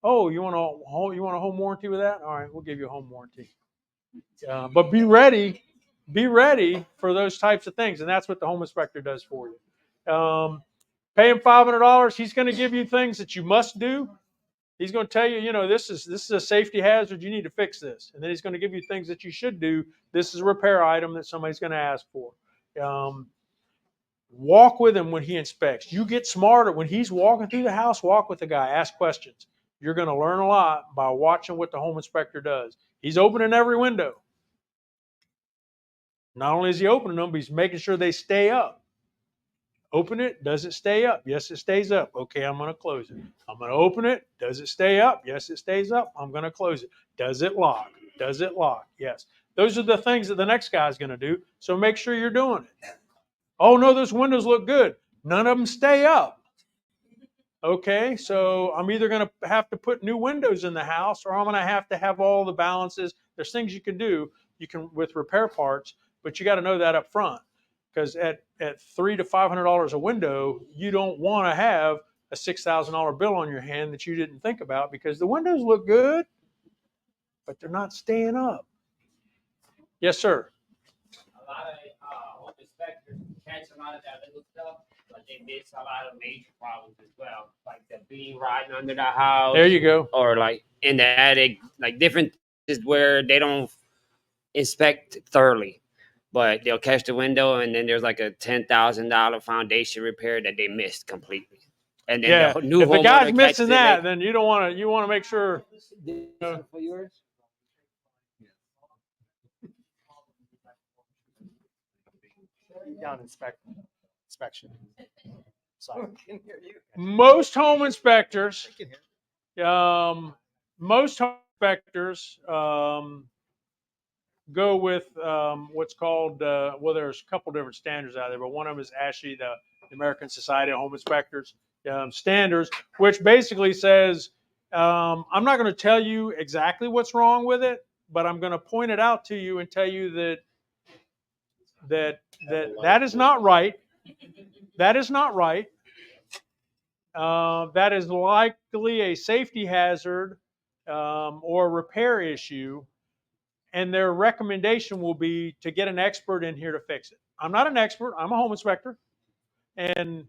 Oh, you want a home warranty with that? All right, we'll give you a home warranty. But be ready for those types of things, and that's what the home inspector does for you. Pay him $500. He's going to give you things that you must do, He's going to tell you, you know, this is a safety hazard. You need to fix this, and then he's going to give you things that you should do. This is a repair item that somebody's going to ask for. Walk with him when he inspects. You get smarter when he's walking through the house. Walk with the guy. Ask questions. You're going to learn a lot by watching what the home inspector does. He's opening every window. Not only is he opening them, but he's making sure they stay up. Open it. Does it stay up? Yes, it stays up. Okay, I'm going to close it. I'm going to open it. Does it stay up? Yes, it stays up. I'm going to close it. Does it lock? Does it lock? Yes. Those are the things that the next guy's going to do. So make sure you're doing it. Oh, no, those windows look good. None of them stay up. Okay, so I'm either going to have to put new windows in the house, or I'm going to have all the balances. There's things you can do with repair parts, but you got to know that up front, because at $300 to $500 a window, you don't want to have a $6,000 bill on your hand that you didn't think about, because the windows look good, but they're not staying up. Yes, sir. A lot of home inspectors catch a lot of that little stuff, but they miss a lot of major problems as well, like the bee riding under the house. There you go. Or like in the attic, like different is where they don't inspect thoroughly, but they'll catch the window, and then there's like a $10,000 foundation repair that they missed completely. And then Yeah, the new if the homeowner guy's missing catches that, then you don't want to. You want to make sure. for yours. Down inspection. Sorry. Most home inspectors, most home inspectors go with what's called, well, there's a couple different standards out there, but one of them is ASHI, the American Society of Home Inspectors standards, which basically says, I'm not going to tell you exactly what's wrong with it, but I'm going to point it out to you and tell you that is not right. That is not right. That is likely a safety hazard or a repair issue, and their recommendation will be to get an expert in here to fix it. I'm not an expert. I'm a home inspector, and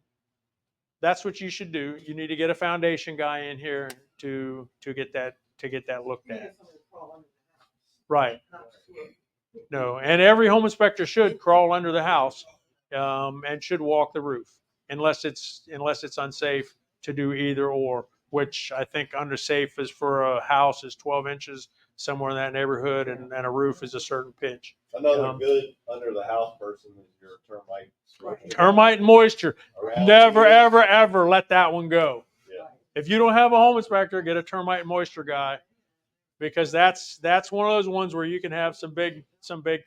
that's what you should do. You need to get a foundation guy in here to get that looked at. Right. No, and every home inspector should crawl under the house and should walk the roof, unless it's unsafe to do either or. Which I think unsafe is for a house is 12 inches somewhere in that neighborhood, and a roof is a certain pitch. Another good under the house person is your termite. Termite and moisture. Never, ever, ever let that one go. Yeah. If you don't have a home inspector, get a termite and moisture guy, because that's one of those ones where you can have some big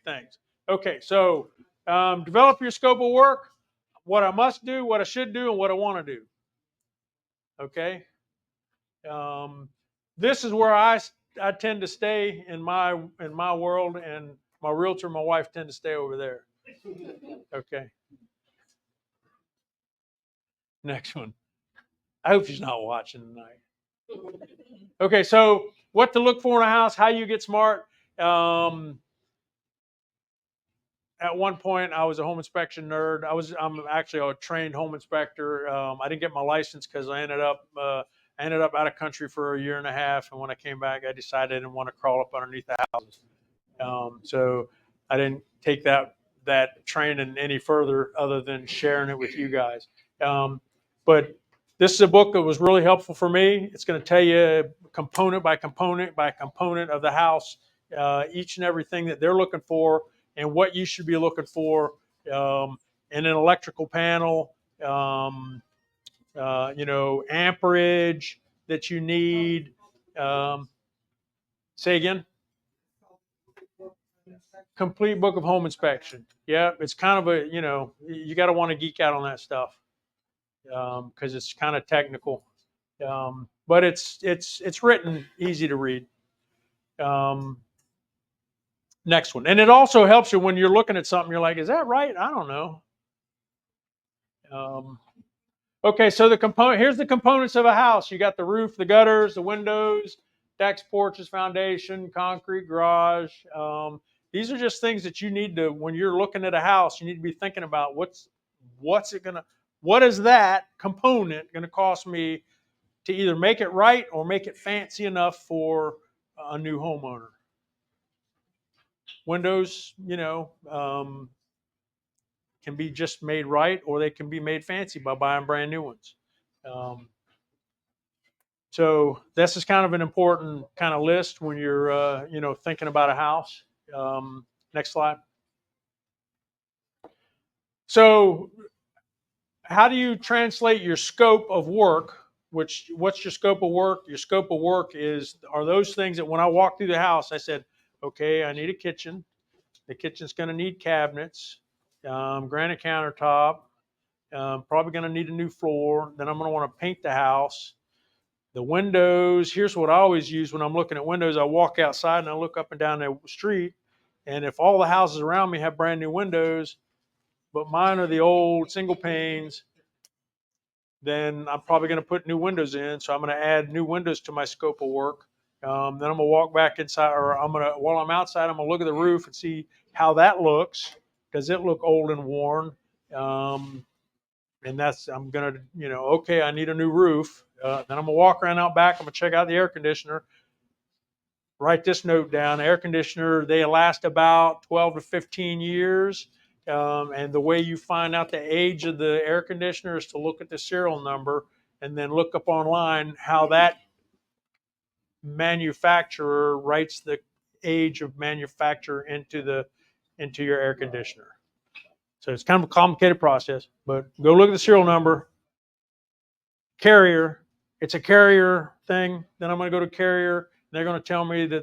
things. Okay, so develop your scope of work, what I must do, what I should do, and what I want to do. Okay, this is where I tend to stay in my world, and my realtor, my wife, tend to stay over there. Okay. Next one. I hope she's not watching tonight. Okay, so what to look for in a house, how you get smart. At one point, I was a home inspection nerd. I'm actually a trained home inspector. I didn't get my license because I ended up out of country for a year and a half, and when I came back, I decided I didn't want to crawl up underneath the houses. So I didn't take that training any further, other than sharing it with you guys. But this is a book that was really helpful for me. It's going to tell you component by component by component of the house, each and everything that they're looking for, and what you should be looking for in an electrical panel, amperage that you need. Say again? Complete book of home inspection. Yeah, it's kind of a, you got to want to geek out on that stuff because it's kind of technical. But it's written easy to read. Next one. And it also helps you when you're looking at something, you're like, is that right? I don't know. Okay, so here's the components of a house. You got the roof, the gutters, the windows, decks, porches, foundation, concrete, garage. These are just things that you need to, when you're looking at a house, you need to be thinking about what is that component going to cost me to either make it right or make it fancy enough for a new homeowner. Windows, can be just made right, or they can be made fancy by buying brand new ones. So this is kind of an important kind of list when you're, thinking about a house. Next slide. So how do you translate your scope of work? What's your scope of work? Your scope of work are those things that when I walked through the house, I said, okay, I need a kitchen. The kitchen's going to need cabinets, granite countertop, probably going to need a new floor. Then I'm going to want to paint the house. The windows, here's what I always use when I'm looking at windows. I walk outside and I look up and down the street. And if all the houses around me have brand new windows, but mine are the old single panes, then I'm probably going to put new windows in. So I'm going to add new windows to my scope of work. Then I'm going to walk back inside, or while I'm outside, I'm going to look at the roof and see how that looks. Does it look old and worn? And I'm going to, okay, I need a new roof. Then I'm going to walk around out back. I'm going to check out the air conditioner. Write this note down. Air conditioner, they last about 12 to 15 years. And the way you find out the age of the air conditioner is to look at the serial number and then look up online how that manufacturer writes the age of manufacturer into your air conditioner. So it's kind of a complicated process, but go look at the serial number. Carrier, it's a Carrier thing. Then I'm going to go to Carrier. And they're going to tell me that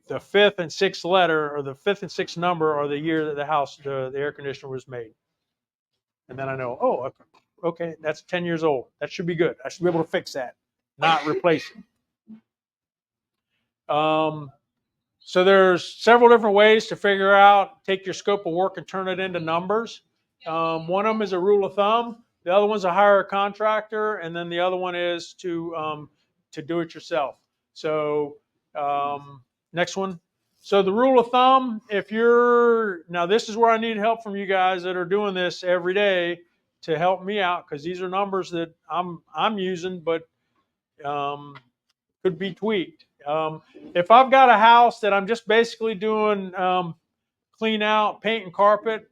the fifth and sixth letter, or the fifth and sixth number, are the year that the air conditioner was made. And then I know, oh, okay, that's 10 years old. That should be good. I should be able to fix that, not replace it. So there's several different ways to figure out, take your scope of work and turn it into numbers. One of them is a rule of thumb. The other one's to hire a contractor, and then the other one is to do it yourself. So next one. So the rule of thumb, now this is where I need help from you guys that are doing this every day to help me out, because these are numbers that I'm using, but could be tweaked. If I've got a house that I'm just basically doing clean out, paint, and carpet,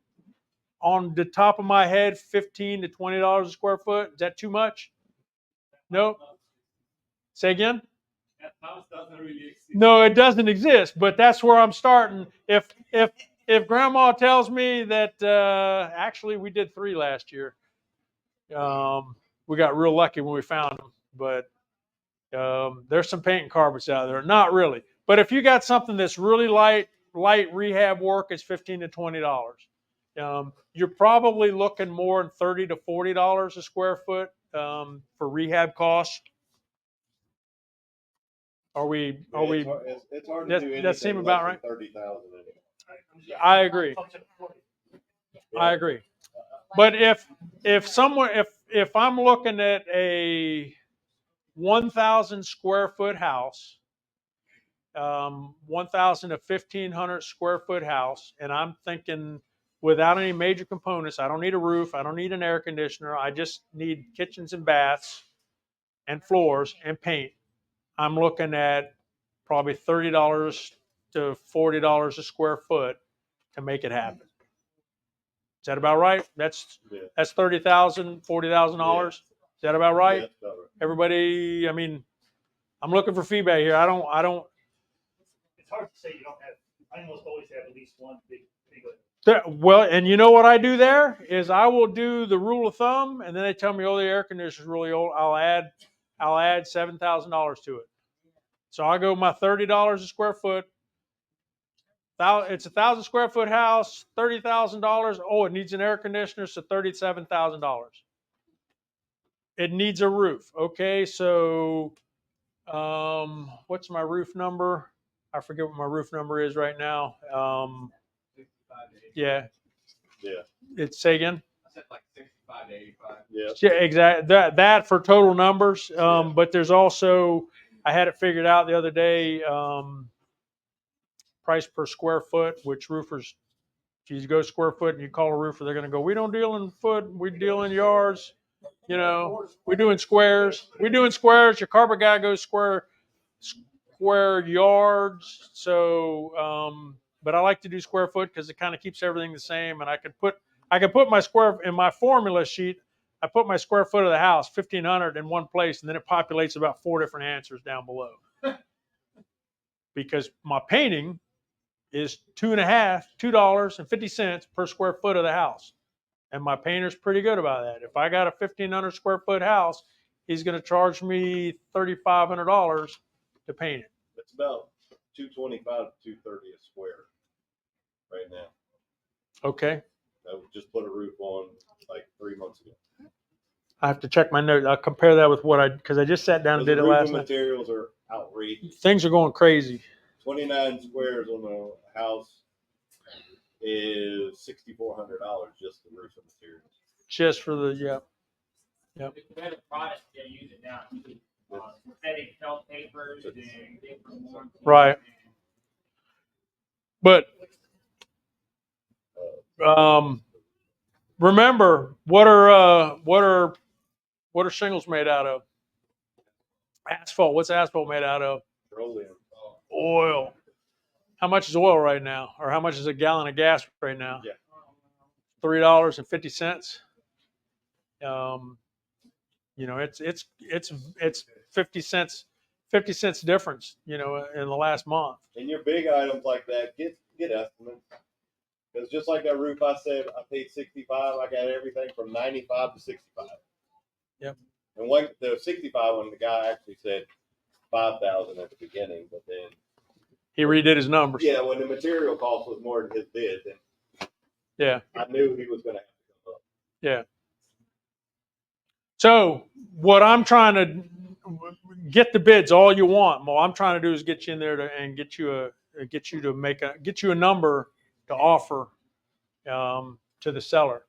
on the top of my head, $15 to $20 a square foot. Is that too much? Nope. Say again? That house doesn't really exist. No, it doesn't exist, but that's where I'm starting. If grandma tells me that actually we did 3 last year, we got real lucky when we found them, but there's some paint and carpets out there. Not really. But if you got something that's really light rehab work, it's $15 to $20. You're probably looking more than $30 to $40 a square foot for rehab costs. Are we? It's hard to do anything that seem about right? 30,000 anyway. I agree. I agree. But if I'm looking at a 1,000 square foot house, 1,000 to 1,500 square foot house, and I'm thinking without any major components, I don't need a roof, I don't need an air conditioner, I just need kitchens and baths and floors and paint. I'm looking at probably $30 to $40 a square foot to make it happen. Is that about right? That's $30,000, $40,000. Is that about right? Yeah, that's about right. Everybody, I mean, I'm looking for feedback here. I don't. It's hard to say you don't have. I almost always have at least one big. Well, and you know what I do there is I will do the rule of thumb, and then they tell me, oh, the air conditioner's really old. I'll add $7,000 to it. So I go my $30 a square foot. It's 1,000 square foot house, $30,000. Oh, it needs an air conditioner, so $37,000. It needs a roof. Okay, so what's my roof number? I forget what my roof number is right now. Yeah. Say again. I said like 65 to 85. Yeah, exactly. That for total numbers. But there's also, I had it figured out the other day. Price per square foot, which roofers, if you go square foot and you call a roofer, they're going to go, we don't deal in foot, we deal in yards. You know, we're doing squares. We're doing squares. Your carpet guy goes square yards. So, but I like to do square foot because it kind of keeps everything the same. And I could put my square in my formula sheet. I put my square foot of the house, 1,500, in one place, and then it populates about 4 different answers down below. Because my painting is $2.50 per square foot of the house. And my painter's pretty good about that. If I got a 1,500 square foot house, he's going to charge me $3,500 to paint it. It's about 225 to 230 a square right now. Okay. I just put a roof on like 3 months ago. I have to check my notes. I'll compare that with because I just sat down and did it last night. Materials are outrageous. Things are going crazy. 29 squares on a house is $6,400 just the roof and materials. Just for the, yeah. The better products they're using now, synthetic felt papers and different ones. Right. But remember, what are shingles made out of? Asphalt. What's asphalt made out of? Petroleum. Oil. How much is oil right now? Or how much is a gallon of gas right now? Yeah. $3.50. You know, it's 50 cents difference, you know, in the last month. And your big items like that, get estimates. Because just like that roof I said, I paid $65. I got everything from $95 to $65. Yep. And the $65 one, the guy actually said $5,000 at the beginning, but then he redid his numbers. Yeah, when the material cost was more than his bid, then yeah, I knew he was going to have to come up. Yeah. So what I'm trying to get the bids all you want. What I'm trying to do is get you in there and get you a number to offer to the seller.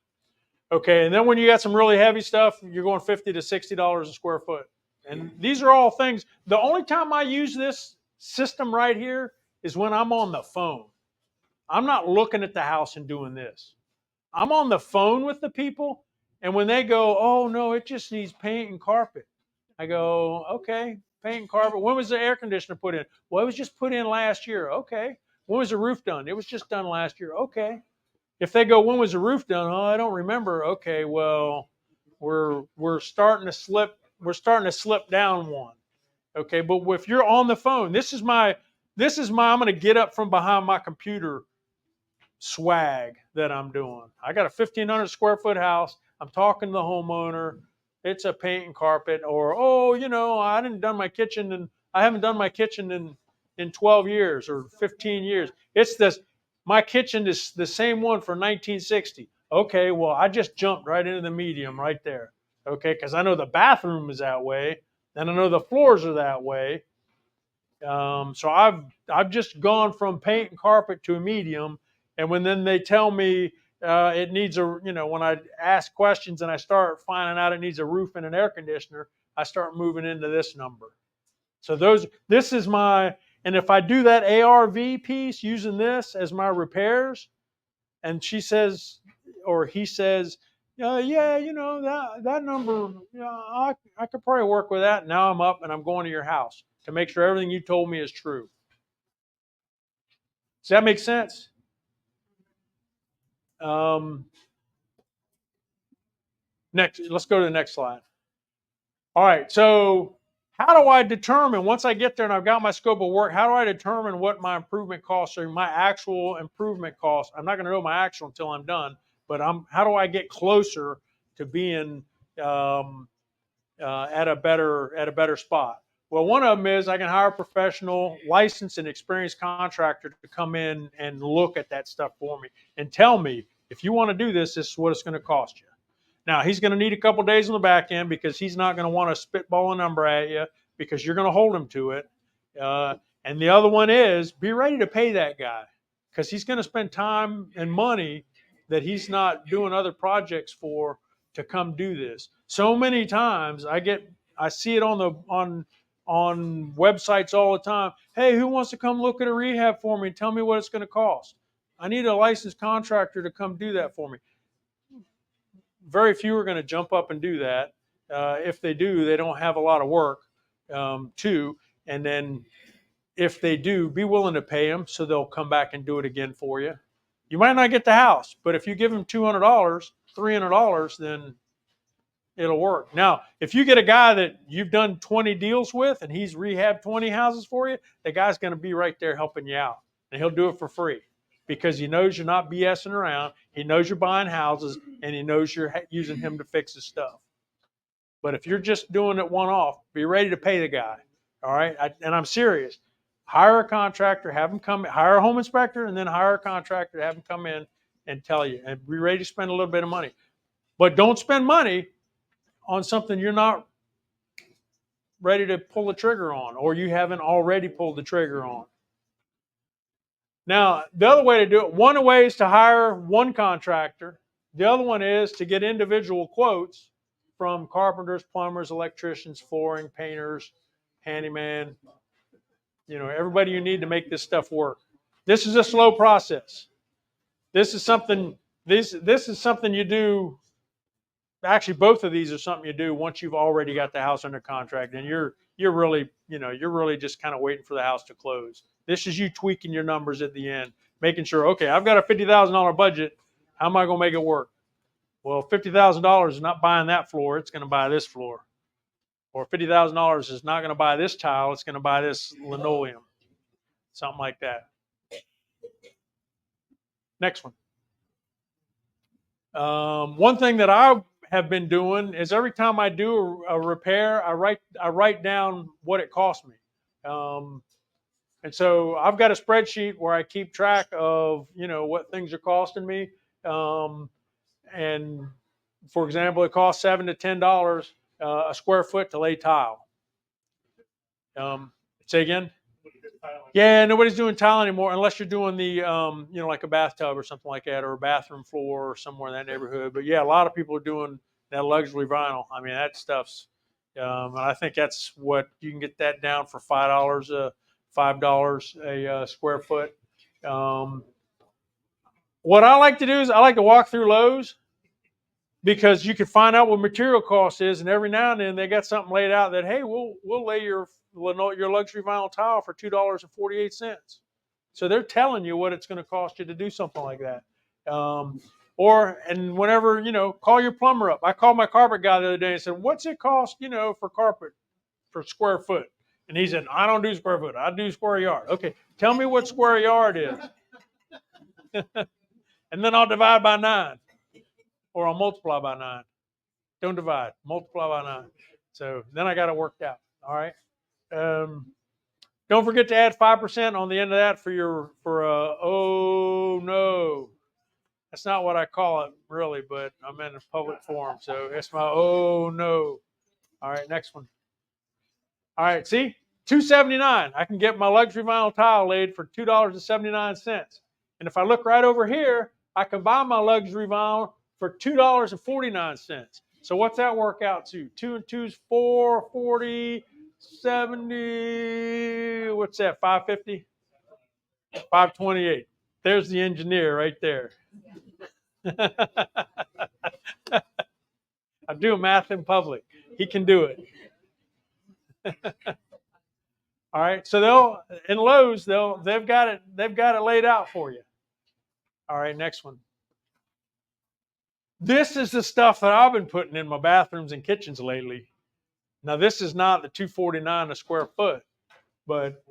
Okay, and then when you got some really heavy stuff, you're going $50 to $60 a square foot. And these are all things. The only time I use this system right here is when I'm on the phone. I'm not looking at the house and doing this. I'm on the phone with the people, and when they go, "Oh no, it just needs paint and carpet," I go, "Okay, paint and carpet. When was the air conditioner put in? Well, it was just put in last year. Okay. When was the roof done? It was just done last year. Okay." If they go, "When was the roof done?" "Oh, I don't remember." Okay, well, we're starting to slip. We're starting to slip down one. Okay, but if you're on the phone, this is my. I'm going to get up from behind my computer swag that I'm doing. I got a 1,500 square foot house. I'm talking to the homeowner. It's a paint and carpet, or I haven't done my kitchen in 12 years or 15 years. It's this. My kitchen is the same one for 1960. Okay, well, I just jumped right into the medium right there. Okay, because I know the bathroom is that way, and I know the floors are that way. So I've just gone from paint and carpet to a medium, and when then they tell me it needs when I ask questions and I start finding out it needs a roof and an air conditioner, I start moving into this number. So this is my, and if I do that ARV piece using this as my repairs, and she says or he says, yeah, that number, I could probably work with that. Now I'm up and I'm going to your house to make sure everything you told me is true. Does that make sense? Next, let's go to the next slide. All right, so how do I determine, once I get there and I've got my scope of work, how do I determine what my improvement costs are, my actual improvement costs? I'm not going to know my actual until I'm done, but how do I get closer to being at a better spot? Well, one of them is I can hire a professional, licensed and experienced contractor to come in and look at that stuff for me and tell me, if you want to do this, this is what it's going to cost you. Now, he's going to need a couple days on the back end because he's not going to want to spitball a number at you because you're going to hold him to it. And the other one is be ready to pay that guy because he's going to spend time and money that he's not doing other projects for to come do this. So many times I see it on websites all the time. Hey, who wants to come look at a rehab for me and tell me what it's going to cost? I need a licensed contractor to come do that for me. very few are going to jump up and do that. If they do, they don't have a lot of work too. And then if they do, be willing to pay them so they'll come back and do it again for you. You might not get the house, but if you give them $200, $300, then it'll work. Now, if you get a guy that you've done 20 deals with and he's rehabbed 20 houses for you, the guy's going to be right there helping you out. And he'll do it for free because he knows you're not BSing around. He knows you're buying houses and he knows you're using him to fix his stuff. But if you're just doing it one off, be ready to pay the guy. All right. And I'm serious. Hire a contractor, have him come, hire a home inspector, and then hire a contractor, have him come in and tell you, and be ready to spend a little bit of money. But don't spend money on something you're not ready to pull the trigger on, or you haven't already pulled the trigger on. Now, the other way to do it, one way is to hire one contractor. The other one is to get individual quotes from carpenters, plumbers, electricians, flooring, painters, handyman, everybody you need to make this stuff work. This is a slow process. This is something you do. Actually, both of these are something you do once you've already got the house under contract, and you're really just kind of waiting for the house to close. This is you tweaking your numbers at the end, making sure, okay, I've got a $50,000 budget. How am I going to make it work? Well, $50,000 is not buying that floor; it's going to buy this floor. Or $50,000 is not going to buy this tile; it's going to buy this linoleum, something like that. Next one. One thing that I have been doing is every time I do a repair, I write down what it cost me. And so I've got a spreadsheet where I keep track of what things are costing me. And for example, it costs $7 to $10 a square foot to lay tile. Say again. Yeah, nobody's doing tile anymore unless you're doing the, like a bathtub or something like that, or a bathroom floor or somewhere in that neighborhood. But yeah, a lot of people are doing that luxury vinyl. I mean, that stuff's, and I think that's what you can get that down for $5 a square foot. What I like to do is I like to walk through Lowe's because you can find out what material cost is, and every now and then they got something laid out that, hey, we'll lay your luxury vinyl tile for $2.48. So they're telling you what it's going to cost you to do something like that. And whenever, call your plumber up. I called my carpet guy the other day and said, what's it cost, for carpet for square foot? And he said, I don't do square foot. I do square yard. Okay, tell me what square yard is. And then I'll divide by 9 or I'll multiply by 9. Don't divide, multiply by 9. So then I got it worked out. All right. Don't forget to add 5% on the end of that oh no. That's not what I call it really, but I'm in a public forum, so it's my oh no. All right, next one. All right, see, $2.79. I can get my luxury vinyl tile laid for $2.79. And if I look right over here, I can buy my luxury vinyl for $2.49. So what's that work out to? 2 and 2 is 4, 40, 70. What's that? 550? 528. There's the engineer right there. I do math in public. He can do it. All right. So in Lowe's they've got it laid out for you. All right. Next one. This is the stuff that I've been putting in my bathrooms and kitchens lately. Now this is not the $249 a square foot, but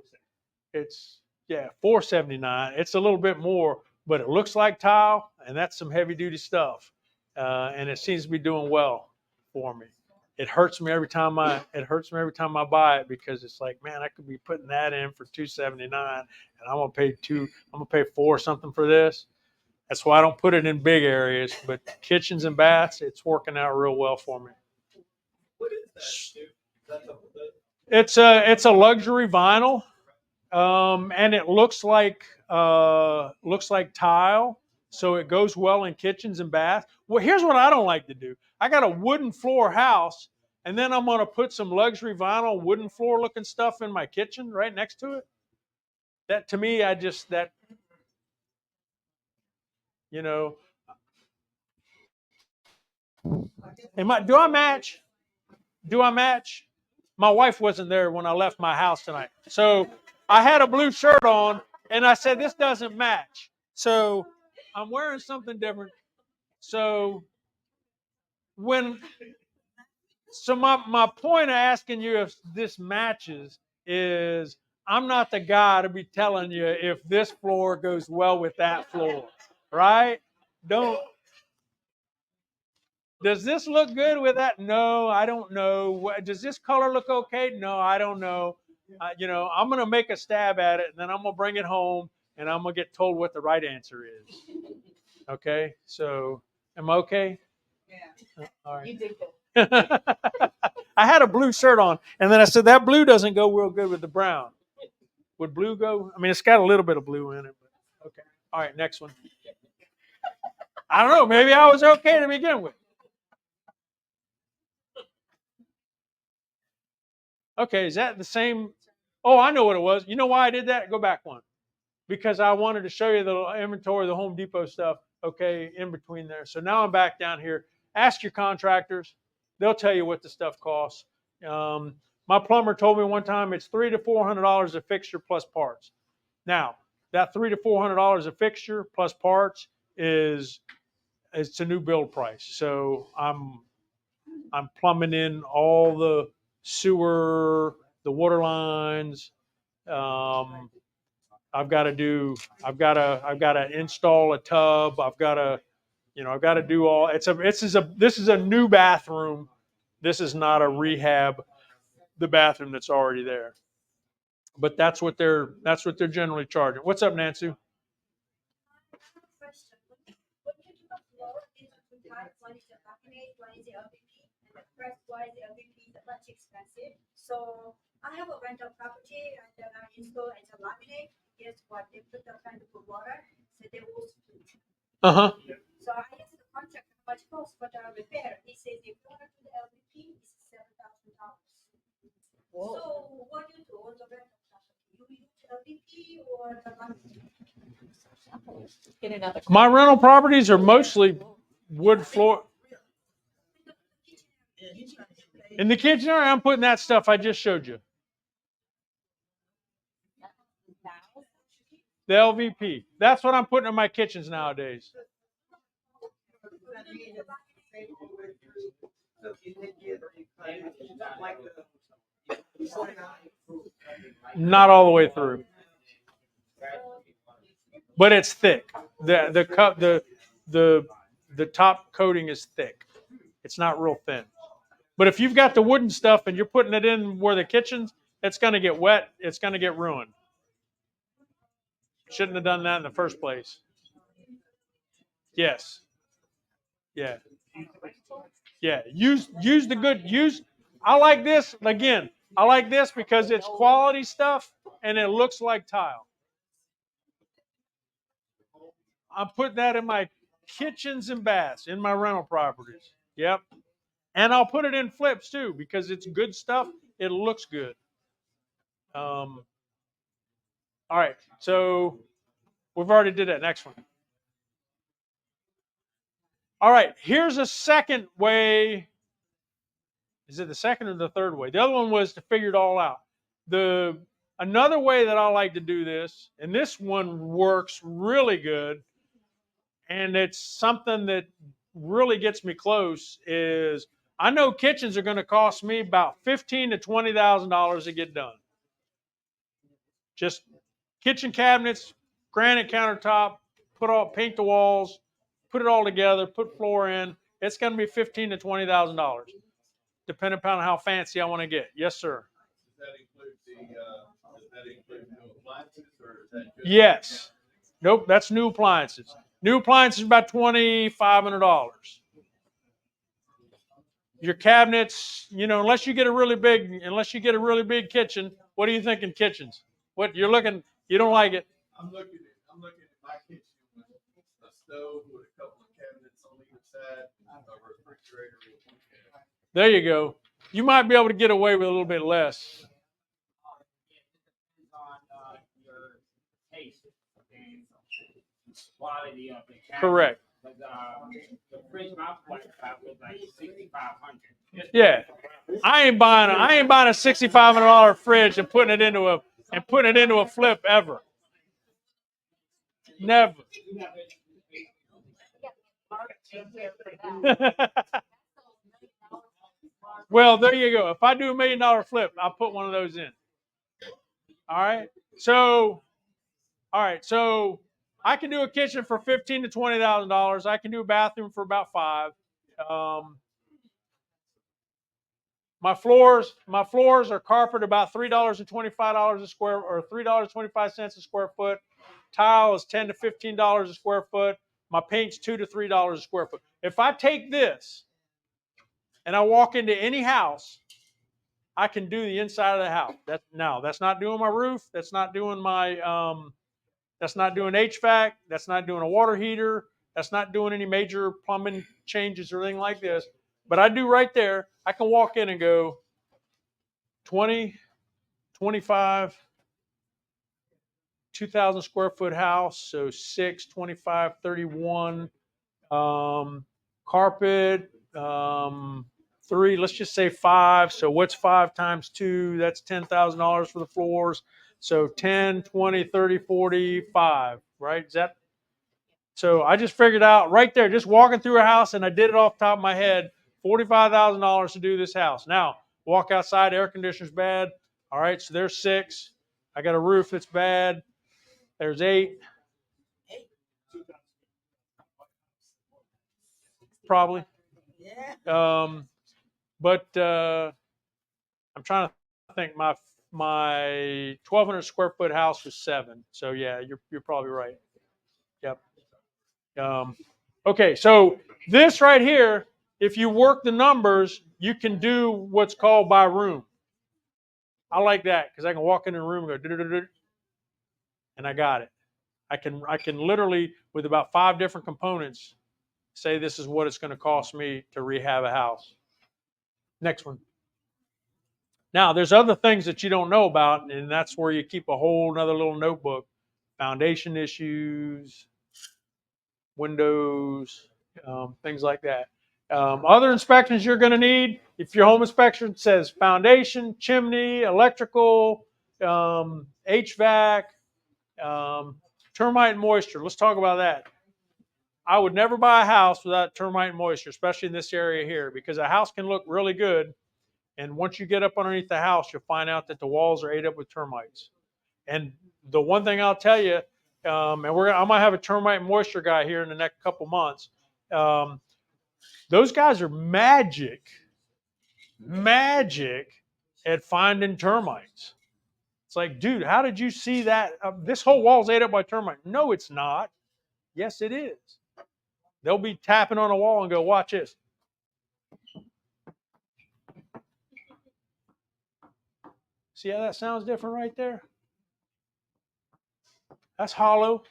it's $479. It's a little bit more, but it looks like tile, and that's some heavy duty stuff, and it seems to be doing well for me. It hurts me every time I buy it because it's like, man, I could be putting that in for $279, and I'm gonna pay $4 something for this. That's why I don't put it in big areas, but kitchens and baths, it's working out real well for me. What is that? It's a luxury vinyl. And it looks like tile, so it goes well in kitchens and baths. Well, here's what I don't like to do. I got a wooden floor house, and then I'm going to put some luxury vinyl wooden floor looking stuff in my kitchen right next to it. That to me, you know, Do I match? Do I match? My wife wasn't there when I left my house tonight. So I had a blue shirt on and I said, this doesn't match. So I'm wearing something different. So when, so my point of asking you if this matches is I'm not the guy to be telling you if this floor goes well with that floor, right? Don't. Does this look good with that? No, I don't know. Does this color look okay? No, I don't know. I'm going to make a stab at it, and then I'm going to bring it home, and I'm going to get told what the right answer is. Okay? So, am I okay? Yeah. All right. You did good. I had a blue shirt on, and then I said, that blue doesn't go real good with the brown. Would blue go? I mean, it's got a little bit of blue in it. But okay. All right, next one. I don't know. Maybe I was okay to begin with. Okay, is that the same? Oh, I know what it was. You know why I did that? Go back one. Because I wanted to show you the inventory of the Home Depot stuff, okay, in between there. So now I'm back down here. Ask your contractors. They'll tell you what the stuff costs. My plumber told me one time it's $300 to $400 a fixture plus parts. Now, that $300 to $400 a fixture plus parts is it's a new build price. So I'm plumbing in all the sewer, the water lines. I've got to install a tub. I've got to do all. This is a new bathroom. This is not a rehab. The bathroom that's already there. But that's what they're generally charging. What's up, Nancy? Question. When you do a floor, these are two types. One is the laminate, one is the LVP, and the press wise, the LVP is much expensive. So I have a rental property and then I install as a laminate. Guess what? They put the kind of water, so they will split. Uh huh. So I asked the contractor how much cost for the repair. He says if you want to do the LVP, it's $7,000. So what do you do on the rental property? You use LVP or the laminate? Get another. My rental properties are mostly wood floor. In the kitchen area, I'm putting that stuff I just showed you. The LVP. That's what I'm putting in my kitchens nowadays. Not all the way through, but it's thick. The top coating is thick. It's not real thin. But if you've got the wooden stuff and you're putting it in where the kitchen's, it's going to get wet. It's going to get ruined. Shouldn't have done that in the first place. Yes. Yeah. Yeah. Use the good. I like this again. I like this because it's quality stuff and it looks like tile. I'm putting that in my kitchens and baths in my rental properties. Yep. And I'll put it in flips too because it's good stuff. It looks good. All right. So we've already did that. Next one. All right. Here's a second way. Is it the second or the third way? The other one was to figure it all out. Another way that I like to do this, and this one works really good, and it's something that really gets me close, is I know kitchens are going to cost me about $15,000 to $20,000 to get done. Just kitchen cabinets, granite countertop, paint the walls, put it all together, put floor in. It's going to be $15,000 to $20,000, depending upon how fancy I want to get. Yes, sir. Does that include new appliances or is that just? Yes. Nope, that's new appliances. New appliances about $2,500. Your cabinets, unless you get a really big kitchen. What are you thinking kitchens? What you're looking? You don't like it? I'm looking at my kitchen with a stove with a couple of cabinets on either side, a refrigerator with one cabinet. There you go. You might be able to get away with a little bit less. On your taste and quality of the cabinet. Correct. But the fridge my wife got was like 6,500. Yeah, I ain't buying a $6,500 fridge and putting it into a flip ever. Never. Well, there you go. If I do $1 million flip, I'll put one of those in. All right. So I can do a kitchen for $15,000 to $20,000. I can do a bathroom for about $5,000. My floors are carpeted about $3.25 a square, or $3.25 a square foot. Tile is $10 to $15 a square foot. My paint's $2 to $3 a square foot. If I take this and I walk into any house, I can do the inside of the house. That's not doing my roof. That's not doing that's not doing HVAC. That's not doing a water heater. That's not doing any major plumbing changes or anything like this. But I do right there. I can walk in and go 20, 25, 2,000 square foot house. So 6, 25, 31. Carpet, 3, let's just say 5. So what's 5 times 2? That's $10,000 for the floors. So 10, 20, 30, 40, 5, right? Is that? So I just figured out right there, just walking through a house, and I did it off the top of my head, $45,000 to do this house. Now, walk outside, air conditioner's bad. All right, so there's 6. I got a roof that's bad. There's 8. Probably. But I'm trying to think. My 1,200 square foot house was 7. So yeah, you're probably right. Yep. Okay, so this right here, if you work the numbers, you can do what's called by room. I like that because I can walk in the room and go, and I got it. I can literally, with about 5 different components, say this is what it's going to cost me to rehab a house. Next one. Now, there's other things that you don't know about, and that's where you keep a whole another little notebook. Foundation issues, windows, things like that. Other inspections you're going to need, if your home inspection says foundation, chimney, electrical, HVAC, termite and moisture. Let's talk about that. I would never buy a house without termite and moisture, especially in this area here, because a house can look really good, and once you get up underneath the house, you'll find out that the walls are ate up with termites. And the one thing I'll tell you, and I might have a termite and moisture guy here in the next couple months. Those guys are magic at finding termites. It's like, dude, how did you see that? This whole wall's ate up by termites. No, it's not. Yes, it is. They'll be tapping on a wall and go, watch this. See how that sounds different right there? That's hollow.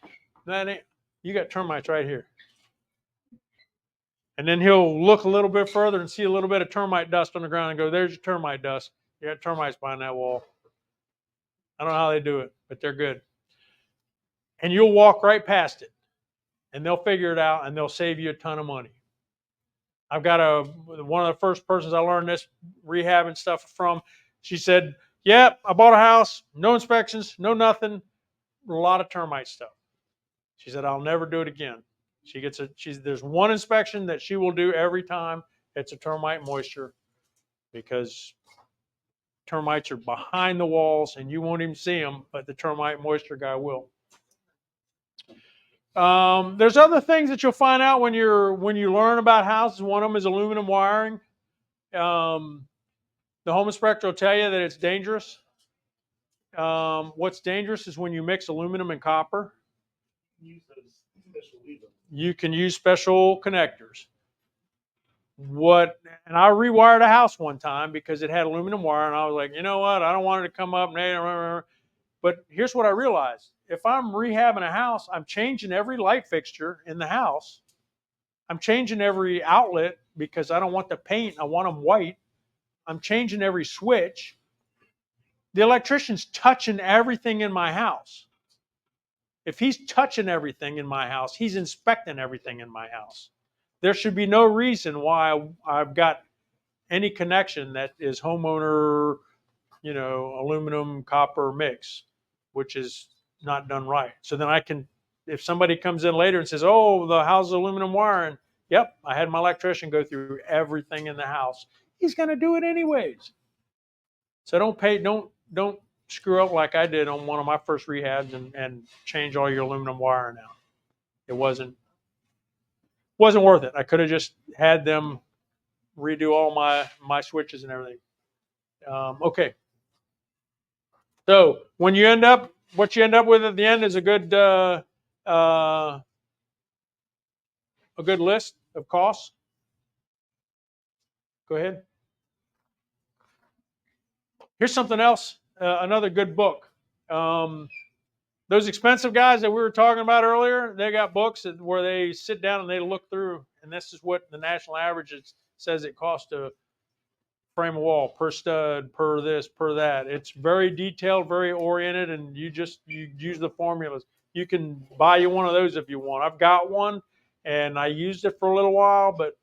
You got termites right here. And then he'll look a little bit further and see a little bit of termite dust on the ground and go, there's your termite dust. You got termites behind that wall. I don't know how they do it, but they're good. And you'll walk right past it, and they'll figure it out, and they'll save you a ton of money. I've got one of the first persons I learned this rehabbing stuff from. She said, yeah, I bought a house, no inspections, no nothing, a lot of termite stuff. She said, I'll never do it again. There's one inspection that she will do every time. It's a termite moisture, because termites are behind the walls and you won't even see them, but the termite moisture guy will. There's other things that you'll find out when you learn about houses. One of them is aluminum wiring. The home inspector will tell you that it's dangerous. What's dangerous is when you mix aluminum and copper. You can use special connectors. And I rewired a house one time because it had aluminum wire, and I was like, you know what? I don't want it to come up. But here's what I realized. If I'm rehabbing a house, I'm changing every light fixture in the house. I'm changing every outlet because I don't want the paint. I want them white. I'm changing every switch. The electrician's touching everything in my house. If he's touching everything in my house, he's inspecting everything in my house. There should be no reason why I've got any connection that is homeowner, aluminum copper mix, which is not done right. So then I can, if somebody comes in later and says, "Oh, the house is aluminum wiring," yep, I had my electrician go through everything in the house. He's going to do it anyways. So don't screw up like I did on one of my first rehabs and change all your aluminum wiring out. It wasn't worth it. I could have just had them redo all my switches and everything. Okay. So when you what you end up with at the end is uh, a good list of costs. Go ahead. Here's something else. Another good book. Those expensive guys that we were talking about earlier, they got books where they sit down and they look through, and this is what the national average says it costs to frame a wall per stud, per this, per that. It's very detailed, very oriented, and you use the formulas. You can buy you one of those if you want. I've got one, and I used it for a little while, but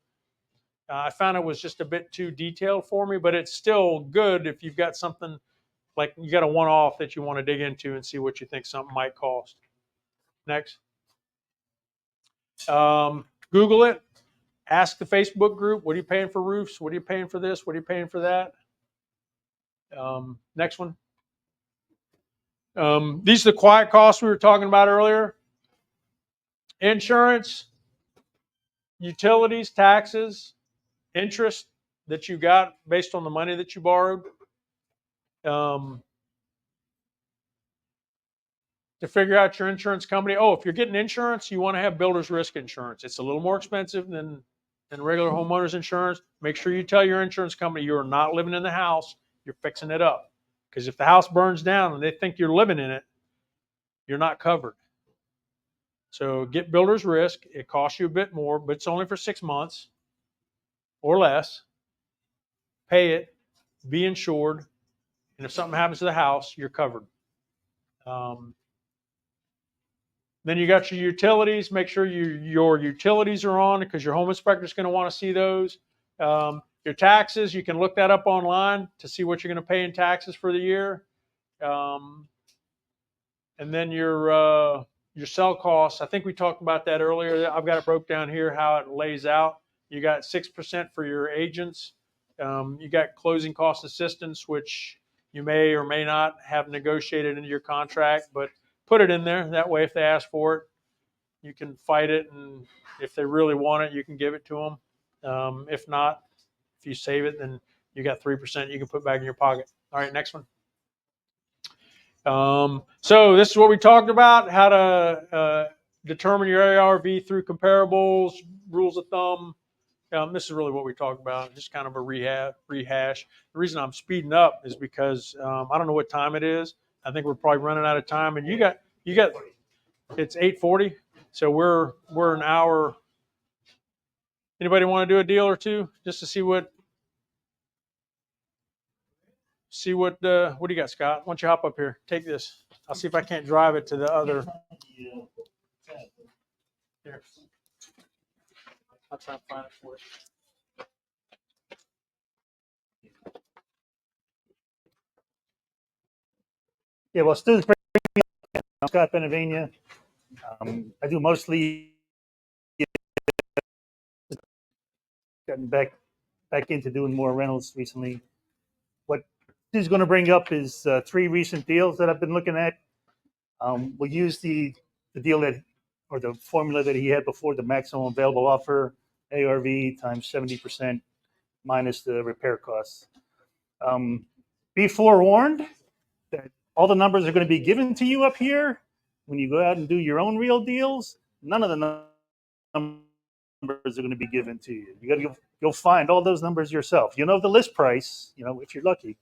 I found it was just a bit too detailed for me. But it's still good if you've got something like you got a one-off that you want to dig into and see what you think something might cost. Next, Google it. Ask the Facebook group. What are you paying for roofs? What are you paying for this? What are you paying for that? Next one. These are the quiet costs we were talking about earlier. Insurance, utilities, taxes, interest that you got based on the money that you borrowed. To figure out your insurance company. Oh, if you're getting insurance, you want to have builder's risk insurance. It's a little more expensive than regular homeowners insurance. Make sure you tell your insurance company you're not living in the house, you're fixing it up. Because if the house burns down and they think you're living in it, you're not covered. So get builder's risk. It costs you a bit more, but it's only for 6 months or less. Pay it, be insured, and if something happens to the house, you're covered. Then you got your utilities. Make sure your utilities are on because your home inspector is going to want to see those. Your taxes, you can look that up online to see what you're going to pay in taxes for the year. And then your sell costs. I think we talked about that earlier. I've got it broke down here how it lays out. You got 6% for your agents. You got closing cost assistance, which you may or may not have negotiated into your contract, but put it in there. That way, if they ask for it, you can fight it, and if they really want it, you can give it to them. If not, if you save it, then you got 3% you can put back in your pocket. All right, next one. So this is what we talked about: how to determine your ARV through comparables, rules of thumb. This is really what we talked about, just kind of a rehash. The reason I'm speeding up is because I don't know what time it is. I think we're probably running out of time, and you got it's 8:40, so we're an hour. Anybody want to do a deal or two just to see what what do you got, Scott? Why don't you hop up here? Take this. I'll see if I can't drive it to the other. Here. I'll try to find it for you. Yeah, well, students, I'm Scott, Pennsylvania. I do mostly gotten back into doing more rentals recently. What Stu's going to bring up is 3 recent deals that I've been looking at. We'll use the deal that, or the formula that he had before, the maximum available offer, ARV times 70% minus the repair costs. Be forewarned that all the numbers are going to be given to you up here. When you go out and do your own real deals, none of the numbers are going to be given to you. You'll find all those numbers yourself. You know the list price, if you're lucky,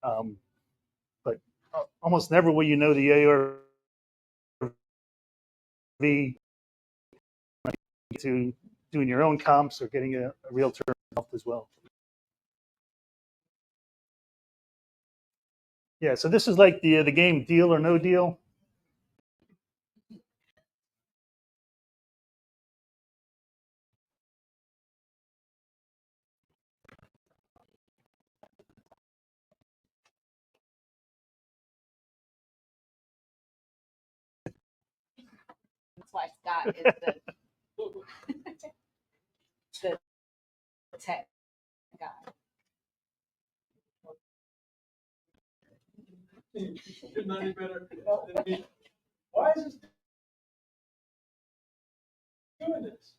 but almost never will you know the ARV to doing your own comps or getting a realtor involved as well. Yeah, so this is like the game Deal or No Deal. why Scott is the tech guy. You're not any better than me. Why is this doing this?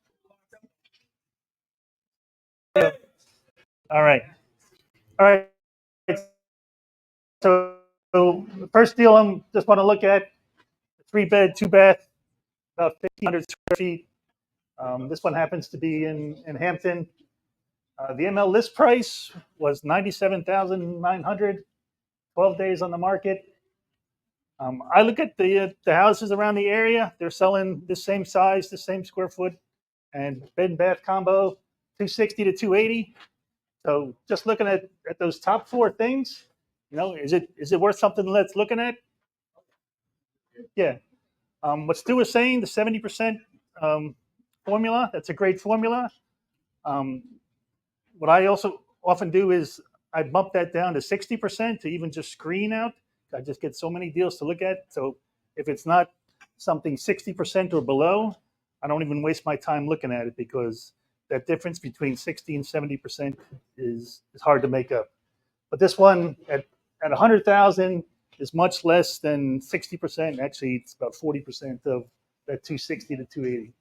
All right. All right. So the first deal I'm just want to look at, 3-bed, 2-bath, about 1,500 square feet. This one happens to be in Hampton. The ML list price was $97,900, 12 days on the market. I look at the houses around the area. They're selling the same size, the same square foot, and bed and bath combo, 260 to 280. So just looking at those top 4 things, is it worth something that's looking at? Yeah. What Stu was saying, the 70% formula, that's a great formula. What I also often do is I bump that down to 60% to even just screen out. I just get so many deals to look at. So if it's not something 60% or below, I don't even waste my time looking at it, because that difference between 60 and 70% is hard to make up. But this one at 100,000 is much less than 60%. Actually, it's about 40% of that 260 to 280.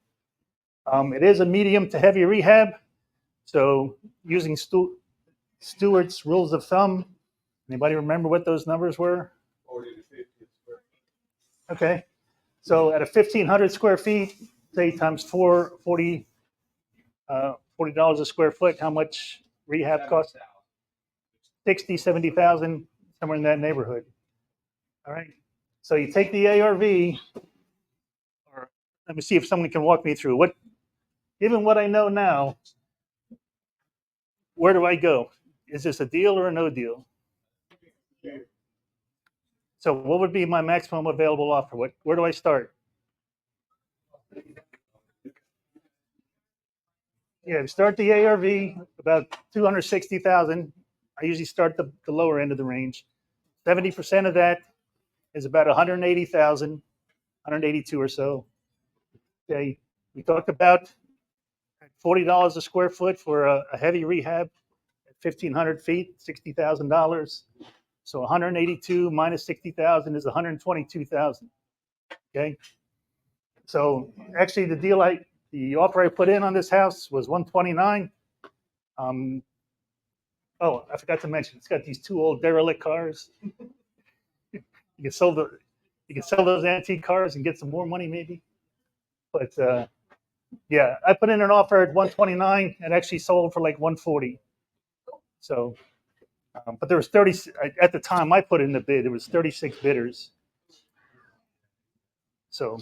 It is a medium to heavy rehab. So using Stewart's rules of thumb, anybody remember what those numbers were? 40 to 50 square feet. Okay. So at a 1,500 square feet, say times 4, $40 a square foot, how much rehab costs? 60, 70,000, somewhere in that neighborhood. All right. So you take the ARV, or let me see if someone can walk me through what, given what I know now, where do I go? Is this a deal or a no deal? So what would be my maximum available offer? Where do I start? Yeah, start the ARV about 260,000. I usually start the lower end of the range. 70% of that is about 180,000, 182 or so. Okay, we talked about $40 a square foot for a heavy rehab at 1,500 feet, $60,000. So 182 minus 60,000 is 122,000. Okay, so actually the offer I put in on this house was 129. Oh, I forgot to mention, it's got these 2 old derelict cars. You can sell those antique cars and get some more money maybe. But yeah, I put in an offer at 129 and actually sold for like 140. So, but there was 30 at the time I put in the bid. There was 36 bidders. So,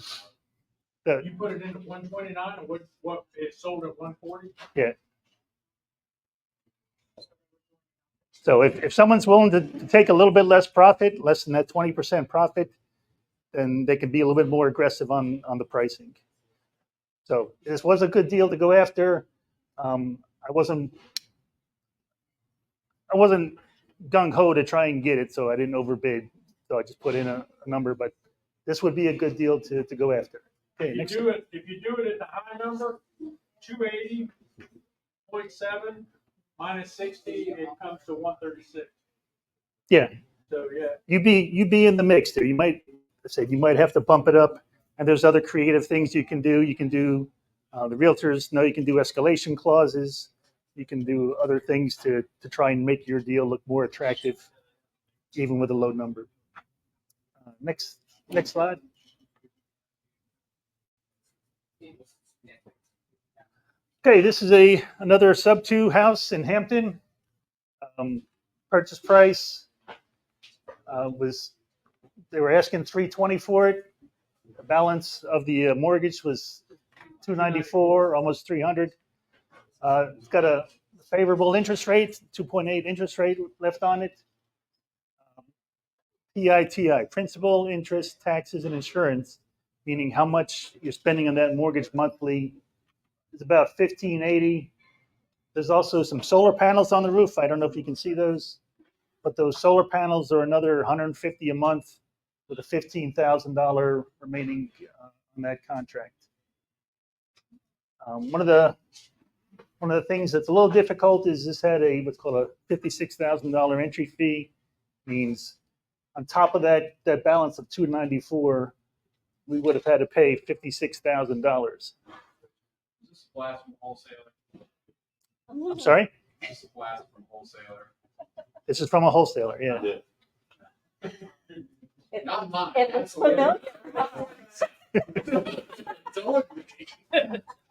You put it in at 129, and what it sold at 140? yeah. So if someone's willing to take a little bit less profit, less than that 20% profit, then they can be a little bit more aggressive on the pricing. So this was a good deal to go after. I wasn't gung ho to try and get it, so I didn't overbid. So I just put in a number, but this would be a good deal to go after. Okay, If you do it at the high number, 280.7 minus 60, it comes to 136. Yeah. So yeah. You'd be in the mix there. You might have to bump it up, and there's other creative things you can do. You can do the realtors know you can do escalation clauses. You can do other things to try and make your deal look more attractive, even with a low number. Next slide. Okay, this is another sub-2 house in Hampton. Purchase price was, they were asking $320 for it. The balance of the mortgage was $294, almost $300. It's got a favorable interest rate, 2.8 interest rate left on it. PITI, principal, interest, taxes, and insurance, meaning how much you're spending on that mortgage monthly, is about $1,580. There's also some solar panels on the roof. I don't know if you can see those, but those solar panels are another $150 a month. with a $15,000 remaining on that contract. One of the things that's a little difficult is this had what's called a $56,000 entry fee. Means on top of that balance of 294, we would have had to pay $56,000. This is blast from wholesaler. I'm sorry? This is blast from wholesaler. This is from a wholesaler, yeah. Not mine. It looks familiar.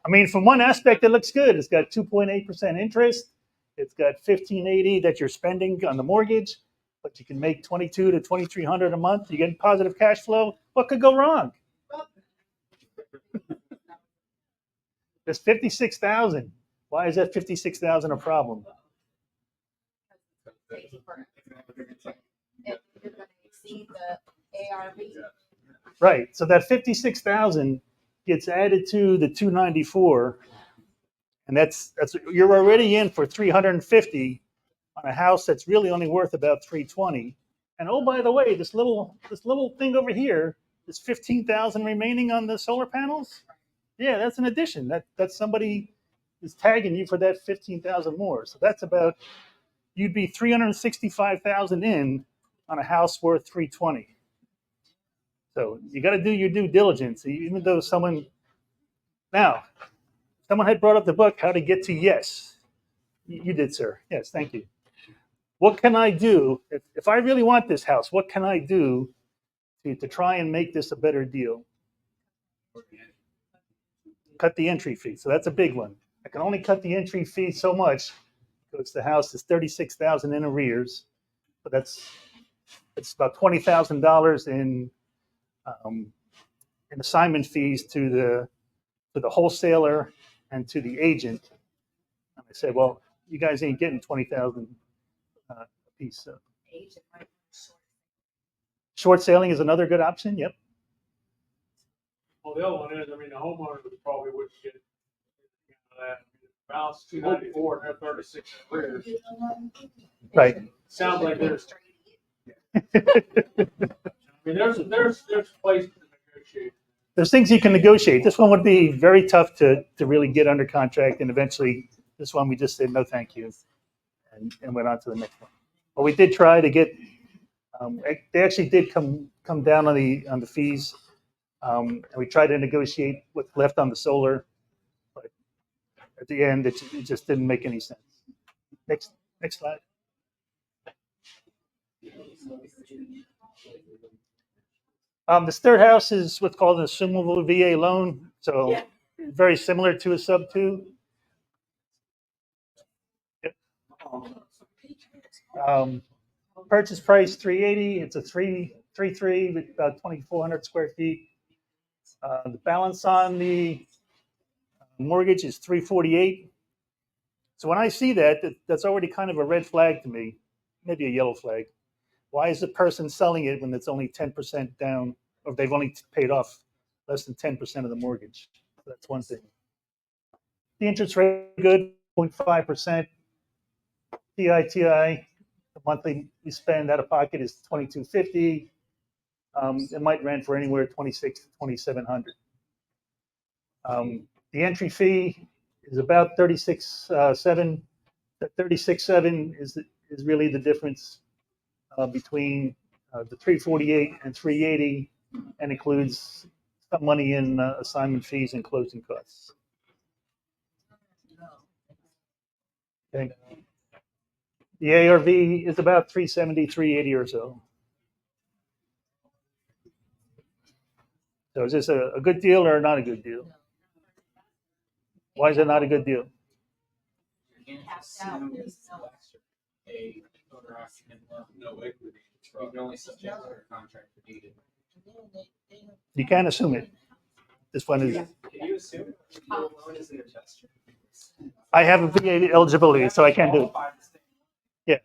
I mean, from one aspect, it looks good. It's got 2.8% interest. It's got $1,580 that you're spending on the mortgage, but you can make $2,200 to $2,300 a month. You get positive cash flow. What could go wrong? There's $56,000. Why is that $56,000 a problem? And you're gonna exceed the ARV. Right. So that $56,000 gets added to the 294, and that's you're already in for $350 on a house that's really only worth about $320. And oh, by the way, this little thing over here, this $15,000 remaining on the solar panels. Yeah, that's an addition. That's somebody is tagging you for that $15,000 more. So that's about you'd be $365,000 in on a house worth $320. So you got to do your due diligence, even though someone had brought up the book, How to Get to Yes. You did, sir. Yes, thank you. What can I do if I really want this house? What can I do to try and make this a better deal? Cut the entry fee. So that's a big one. I can only cut the entry fee so much because the house is $36,000 in arrears, but it's about $20,000 in assignment fees to the wholesaler and to the agent. And I said, well, you guys ain't getting $20,000 a piece. So. Short selling is another good option. Yep. Well, the other one is, I mean, the homeowner probably wouldn't get that. Balance 294 and they're 36 arrears. Right. Sounds like there's. I mean, there's places to negotiate. There's things you can negotiate. This one would be very tough to really get under contract, and eventually, this one we just said no, thank you, and went on to the next one. But we did try to get. They actually did come down on the fees, and we tried to negotiate what's left on the solar, but at the end, it just didn't make any sense. Next slide. This third house is what's called an assumable VA loan, so very similar to a sub 2. Purchase price $380. It's a 3.3 with about 2,400 square feet. The balance on the mortgage is $348. So when I see that's already kind of a red flag to me, maybe a yellow flag. Why is the person selling it when it's only 10% down, or they've only paid off less than 10% of the mortgage? That's one thing. The interest rate is good, 0.5%. TITI, the monthly we spend out of pocket is $2,250. It might rent for anywhere $2,600 to $2,700. The entry fee is about $36,700. That $36,700 is really the difference between the $348 and $380, and includes some money in assignment fees and closing costs. Okay. The ARV is about $370, $380 or so. So is this a good deal or not a good deal? Why is it not a good deal? You can't assume it. This one is. Can you assume your loan is an adjuster? I have a VA eligibility, so I can't do it. Yeah.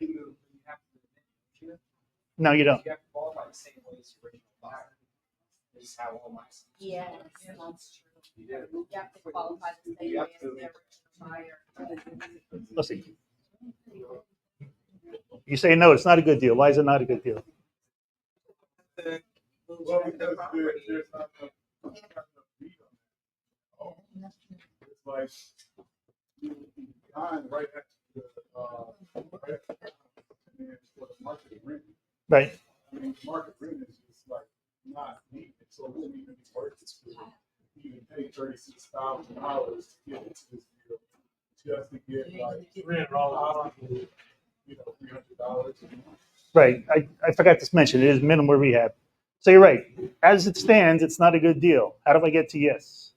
No, you don't. You have to qualify the same way as your original buyer. This is how all my. Yes, that's true. You have to qualify the same way as the original buyer. Listen. You say no, it's not a good deal. Why is it not a good deal? Well, because there's not enough meat on it. It's like behind right next to right next to and for the market rent. Right. I mean, market rent is just like not neat. So it wouldn't even be worth it to even pay $36,000 to get into this deal just to get like $300, $300. Right. I forgot to mention, it is minimum rehab. So you're right. As it stands, it's not a good deal. How do I get to yes?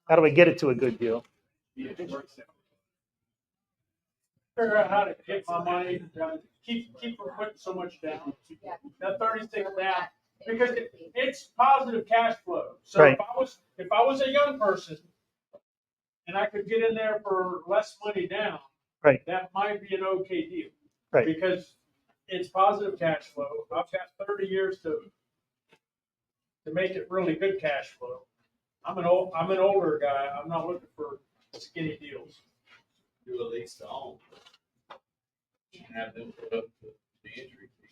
How do I get it to a good deal? Figure out how to get my money, keep from putting so much down. That 36 down, because it's positive cash flow. So Right. if I was a young person and I could get in there for less money down, Right. that might be an okay deal. Right. Because it's positive cash flow. I've got 30 years to make it really good cash flow. I'm an older guy. I'm not looking for skinny deals. Do a lease to own. And have them put up the injury fee.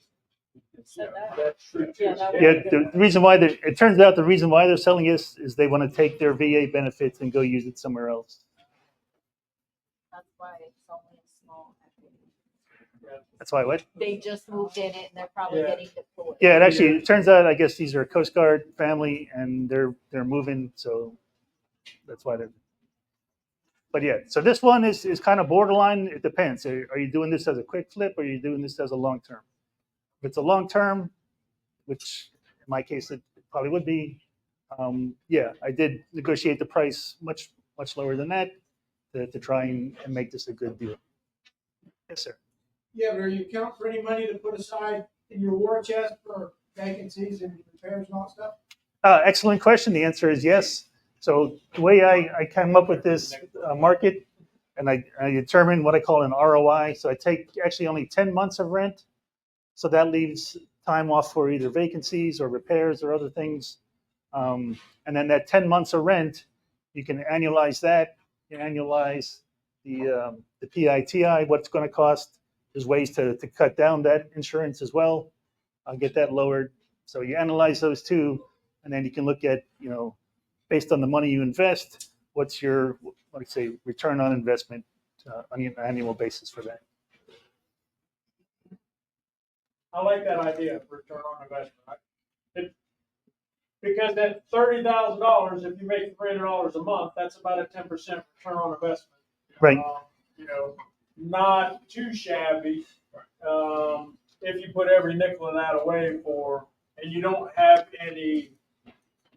That's true too. Yeah, the reason why it turns out the reason why they're selling this is they want to take their VA benefits and go use it somewhere else. That's why it's only a small. That's why what? They just moved in it and they're probably Yeah. getting deployed. Yeah, it turns out I guess these are a Coast Guard family and they're moving, so that's why they're. But yeah, so this one is kind of borderline. It depends. Are you doing this as a quick flip or are you doing this as a long term? If it's a long term, which in my case it probably would be, yeah, I did negotiate the price much lower than that to try and make this a good deal. Yes, sir. Yeah, but are you account for any money to put aside in your war chest for vacancies and repairs and all that stuff? Excellent question. The answer is yes. So the way I came up with this market, and I determined what I call an ROI. So I take actually only 10 months of rent. So that leaves time off for either vacancies or repairs or other things. And then that 10 months of rent, you can annualize that. You annualize the PITI, what it's going to cost. There's ways to cut down that insurance as well. I'll get that lowered. So you analyze those two, and then you can look at, based on the money you invest, what's your, let's say, return on investment on an annual basis for that. I like that idea for return on investment. Because at $30,000, if you make $300 a month, that's about a 10% return on investment. Right. Not too shabby. If you put every nickel of that away and you don't have any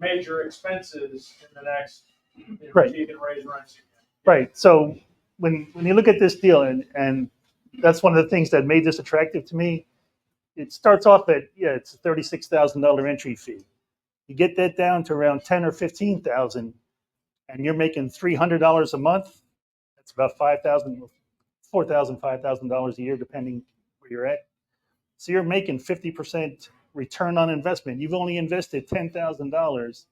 major expenses in the next, Right. you can raise rents again. Right. So when you look at this deal, and that's one of the things that made this attractive to me, it starts off at, it's a $36,000 entry fee. You get that down to around 10 or 15,000, and you're making $300 a month. That's about $4,000, $5,000 a year, depending where you're at. So you're making 50% return on investment. You've only invested $10,000.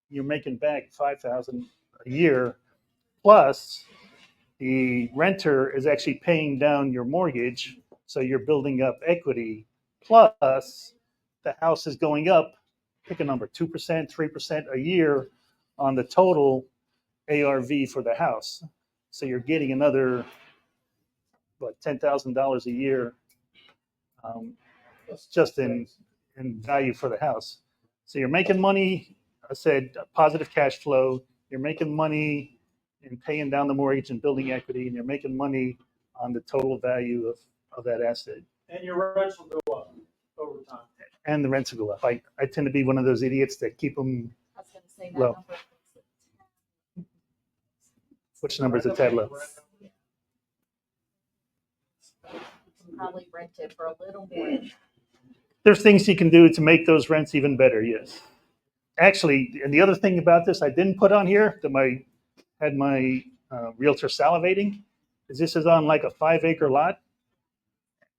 You're making back $5,000 a year. Plus, the renter is actually paying down your mortgage, so you're building up equity. Plus, the house is going up, pick a number, 2%, 3% a year on the total ARV for the house. So you're getting another, $10,000 a year just in value for the house. So you're making money, I said, positive cash flow. You're making money in paying down the mortgage and building equity, and you're making money on the total value of that asset. And your rents will go up over time. And the rents will go up. I tend to be one of those idiots that keep them I was gonna say that low. number. Which number is a tad low? You can probably rent it for a little more. There's things you can do to make those rents even better, yes. Actually, and the other thing about this I didn't put on here that had my realtor salivating is this is on like a 5-acre lot,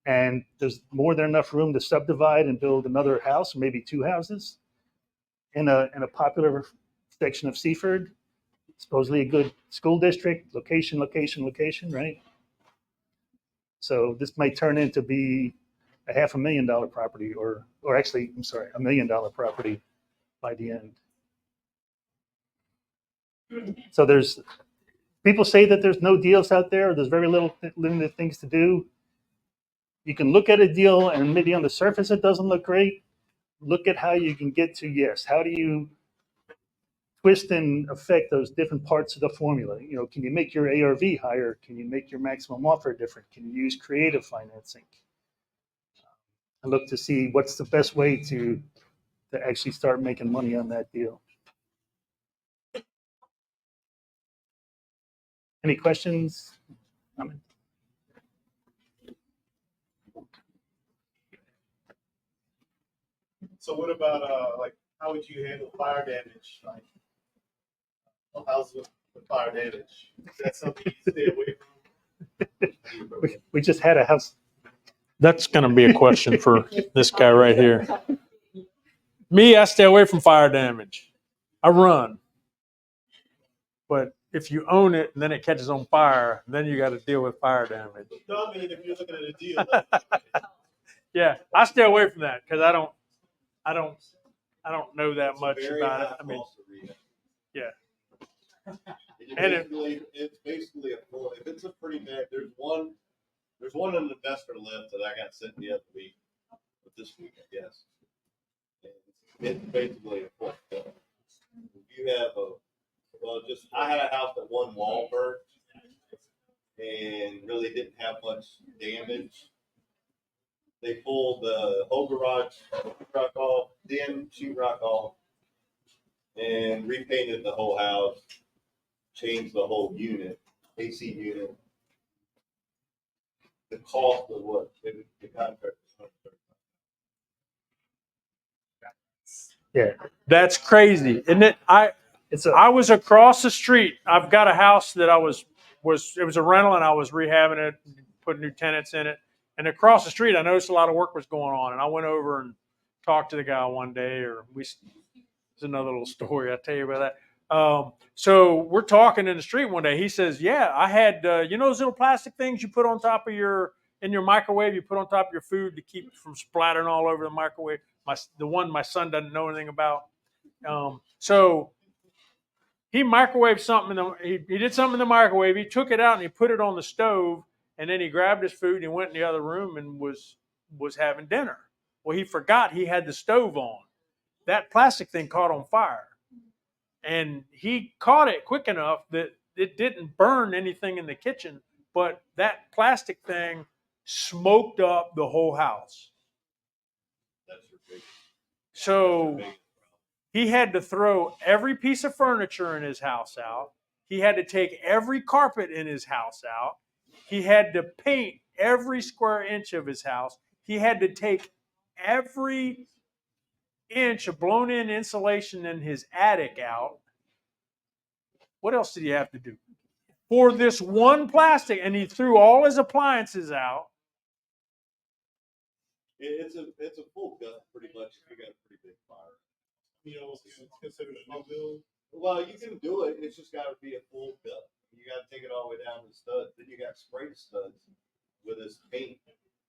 and there's more than enough room to subdivide and build another house, maybe 2 houses, in a popular section of Seaford. Supposedly a good school district, location, right? So this might turn into be a $500,000 property, or actually, I'm sorry, $1 million property by the end. So there's people say that there's no deals out there. There's very limited things to do. You can look at a deal and maybe on the surface it doesn't look great. Look at how you can get to yes. How do you twist and affect those different parts of the formula? You know, can you make your ARV higher? Can you make your maximum offer different? Can you use creative financing? And look to see what's the best way to actually start making money on that deal. Any questions? So what about, like, how would you handle fire damage? Like, a house with fire damage, is that something you stay away from? We just had a house. That's going to be a question for this guy right here. Me, I stay away from fire damage. I run. But if you own it and then it catches on fire, then you got to deal with fire damage. No, I mean, if you're looking at a deal. Yeah, I stay away from that because I don't know that much about it. I mean, yeah. It's basically a full. If it's a pretty bad, there's one an investor list that I got sent the other week, or this week, I guess. And it's basically a full bill. If you have I had a house that one wall burnt and really didn't have much damage. They pulled the whole garage sheetrock off, then sheetrock off, and repainted the whole house, changed the whole unit, AC unit. The cost of what the contract was $130,000. Yeah, that's crazy, isn't it? I was across the street. I've got a house that it was a rental and I was rehabbing it, putting new tenants in it. And across the street, I noticed a lot of work was going on. And I went over and talked to the guy one day, it's another little story. I'll tell you about that. So we're talking in the street one day. He says, yeah, I had, those little plastic things you put on top of in your microwave, you put on top of your food to keep it from splattering all over the microwave. The one my son doesn't know anything about. So he microwaved something. He did something in the microwave. He took it out and he put it on the stove. And then he grabbed his food and he went in the other room and was having dinner. Well, he forgot he had the stove on. That plastic thing caught on fire. And he caught it quick enough that it didn't burn anything in the kitchen, but that plastic thing smoked up the whole house. So he had to throw every piece of furniture in his house out. He had to take every carpet in his house out. He had to paint every square inch of his house. He had to take every inch of blown in insulation in his attic out. What else did he have to do? For this one plastic, and he threw all his appliances out. It's a full gut pretty much if you got a pretty big fire. It's considered a no build. Well, you can do it. It's just got to be a full gut. You got to take it all the way down to the studs. Then you got to spray the studs with this paint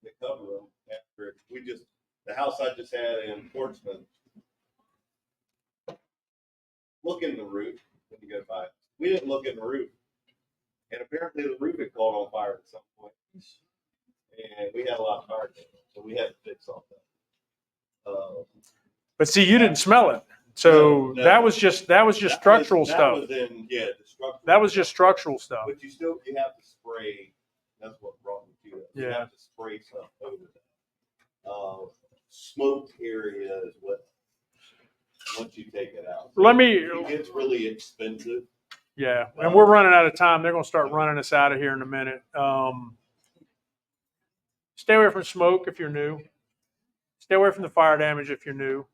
to cover them. After the house I just had in Portsmouth, look in the roof when you go by. We didn't look in the roof, and apparently the roof had caught on fire at some point, and we had a lot of fire damage, so we had to fix all that. But see, you didn't smell it. So no. that was just structural stuff. The structural. That was just structural stuff. But you have to spray. That's what brought me to it. You have to spray stuff over that. Smoked area is what. Once you take it out, it gets really expensive. Yeah, and we're running out of time. They're going to start running us out of here in a minute. Stay away from smoke if you're new. Stay away from the fire damage if you're new.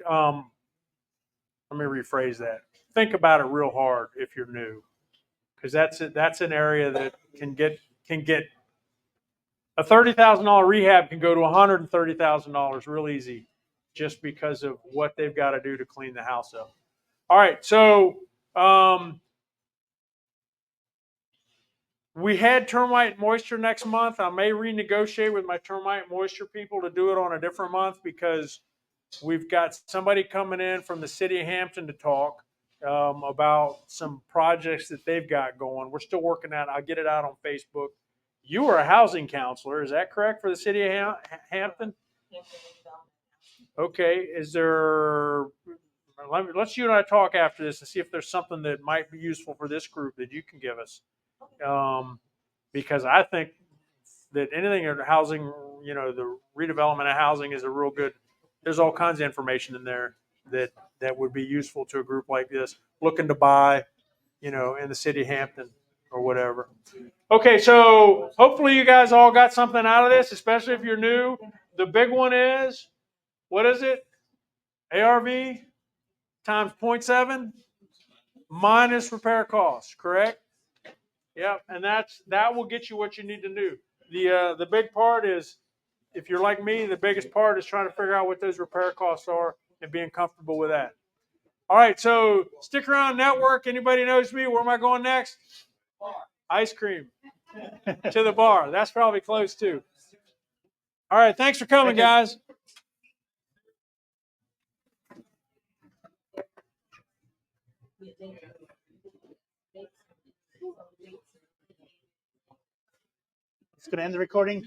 Let me rephrase that. Think about it real hard if you're new, because that's an area that can get a $30,000 rehab can go to $130,000 real easy, just because of what they've got to do to clean the house up. All right, so We had termite moisture next month. I may renegotiate with my termite moisture people to do it on a different month because we've got somebody coming in from the city of Hampton to talk about some projects that they've got going. We're still working out. I'll get it out on Facebook. You are a housing counselor, is that correct, for the city of Hampton? Okay. Is there? Let's you and I talk after this and see if there's something that might be useful for this group that you can give us. Because I think that anything in housing, the redevelopment of housing is a real good. There's all kinds of information in there that would be useful to a group like this looking to buy, in the city of Hampton or whatever. Okay, so hopefully you guys all got something out of this, especially if you're new. The big one is, what is it? ARV times 0.7 minus repair costs, correct? Yep, and that will get you what you need to do. The big part is, if you're like me, the biggest part is trying to figure out what those repair costs are and being comfortable with that. All right, so stick around, network. Anybody knows me? Where am I going next? Ice cream. To the bar. That's probably close too. All right, thanks for coming, guys. It's going to end the recording.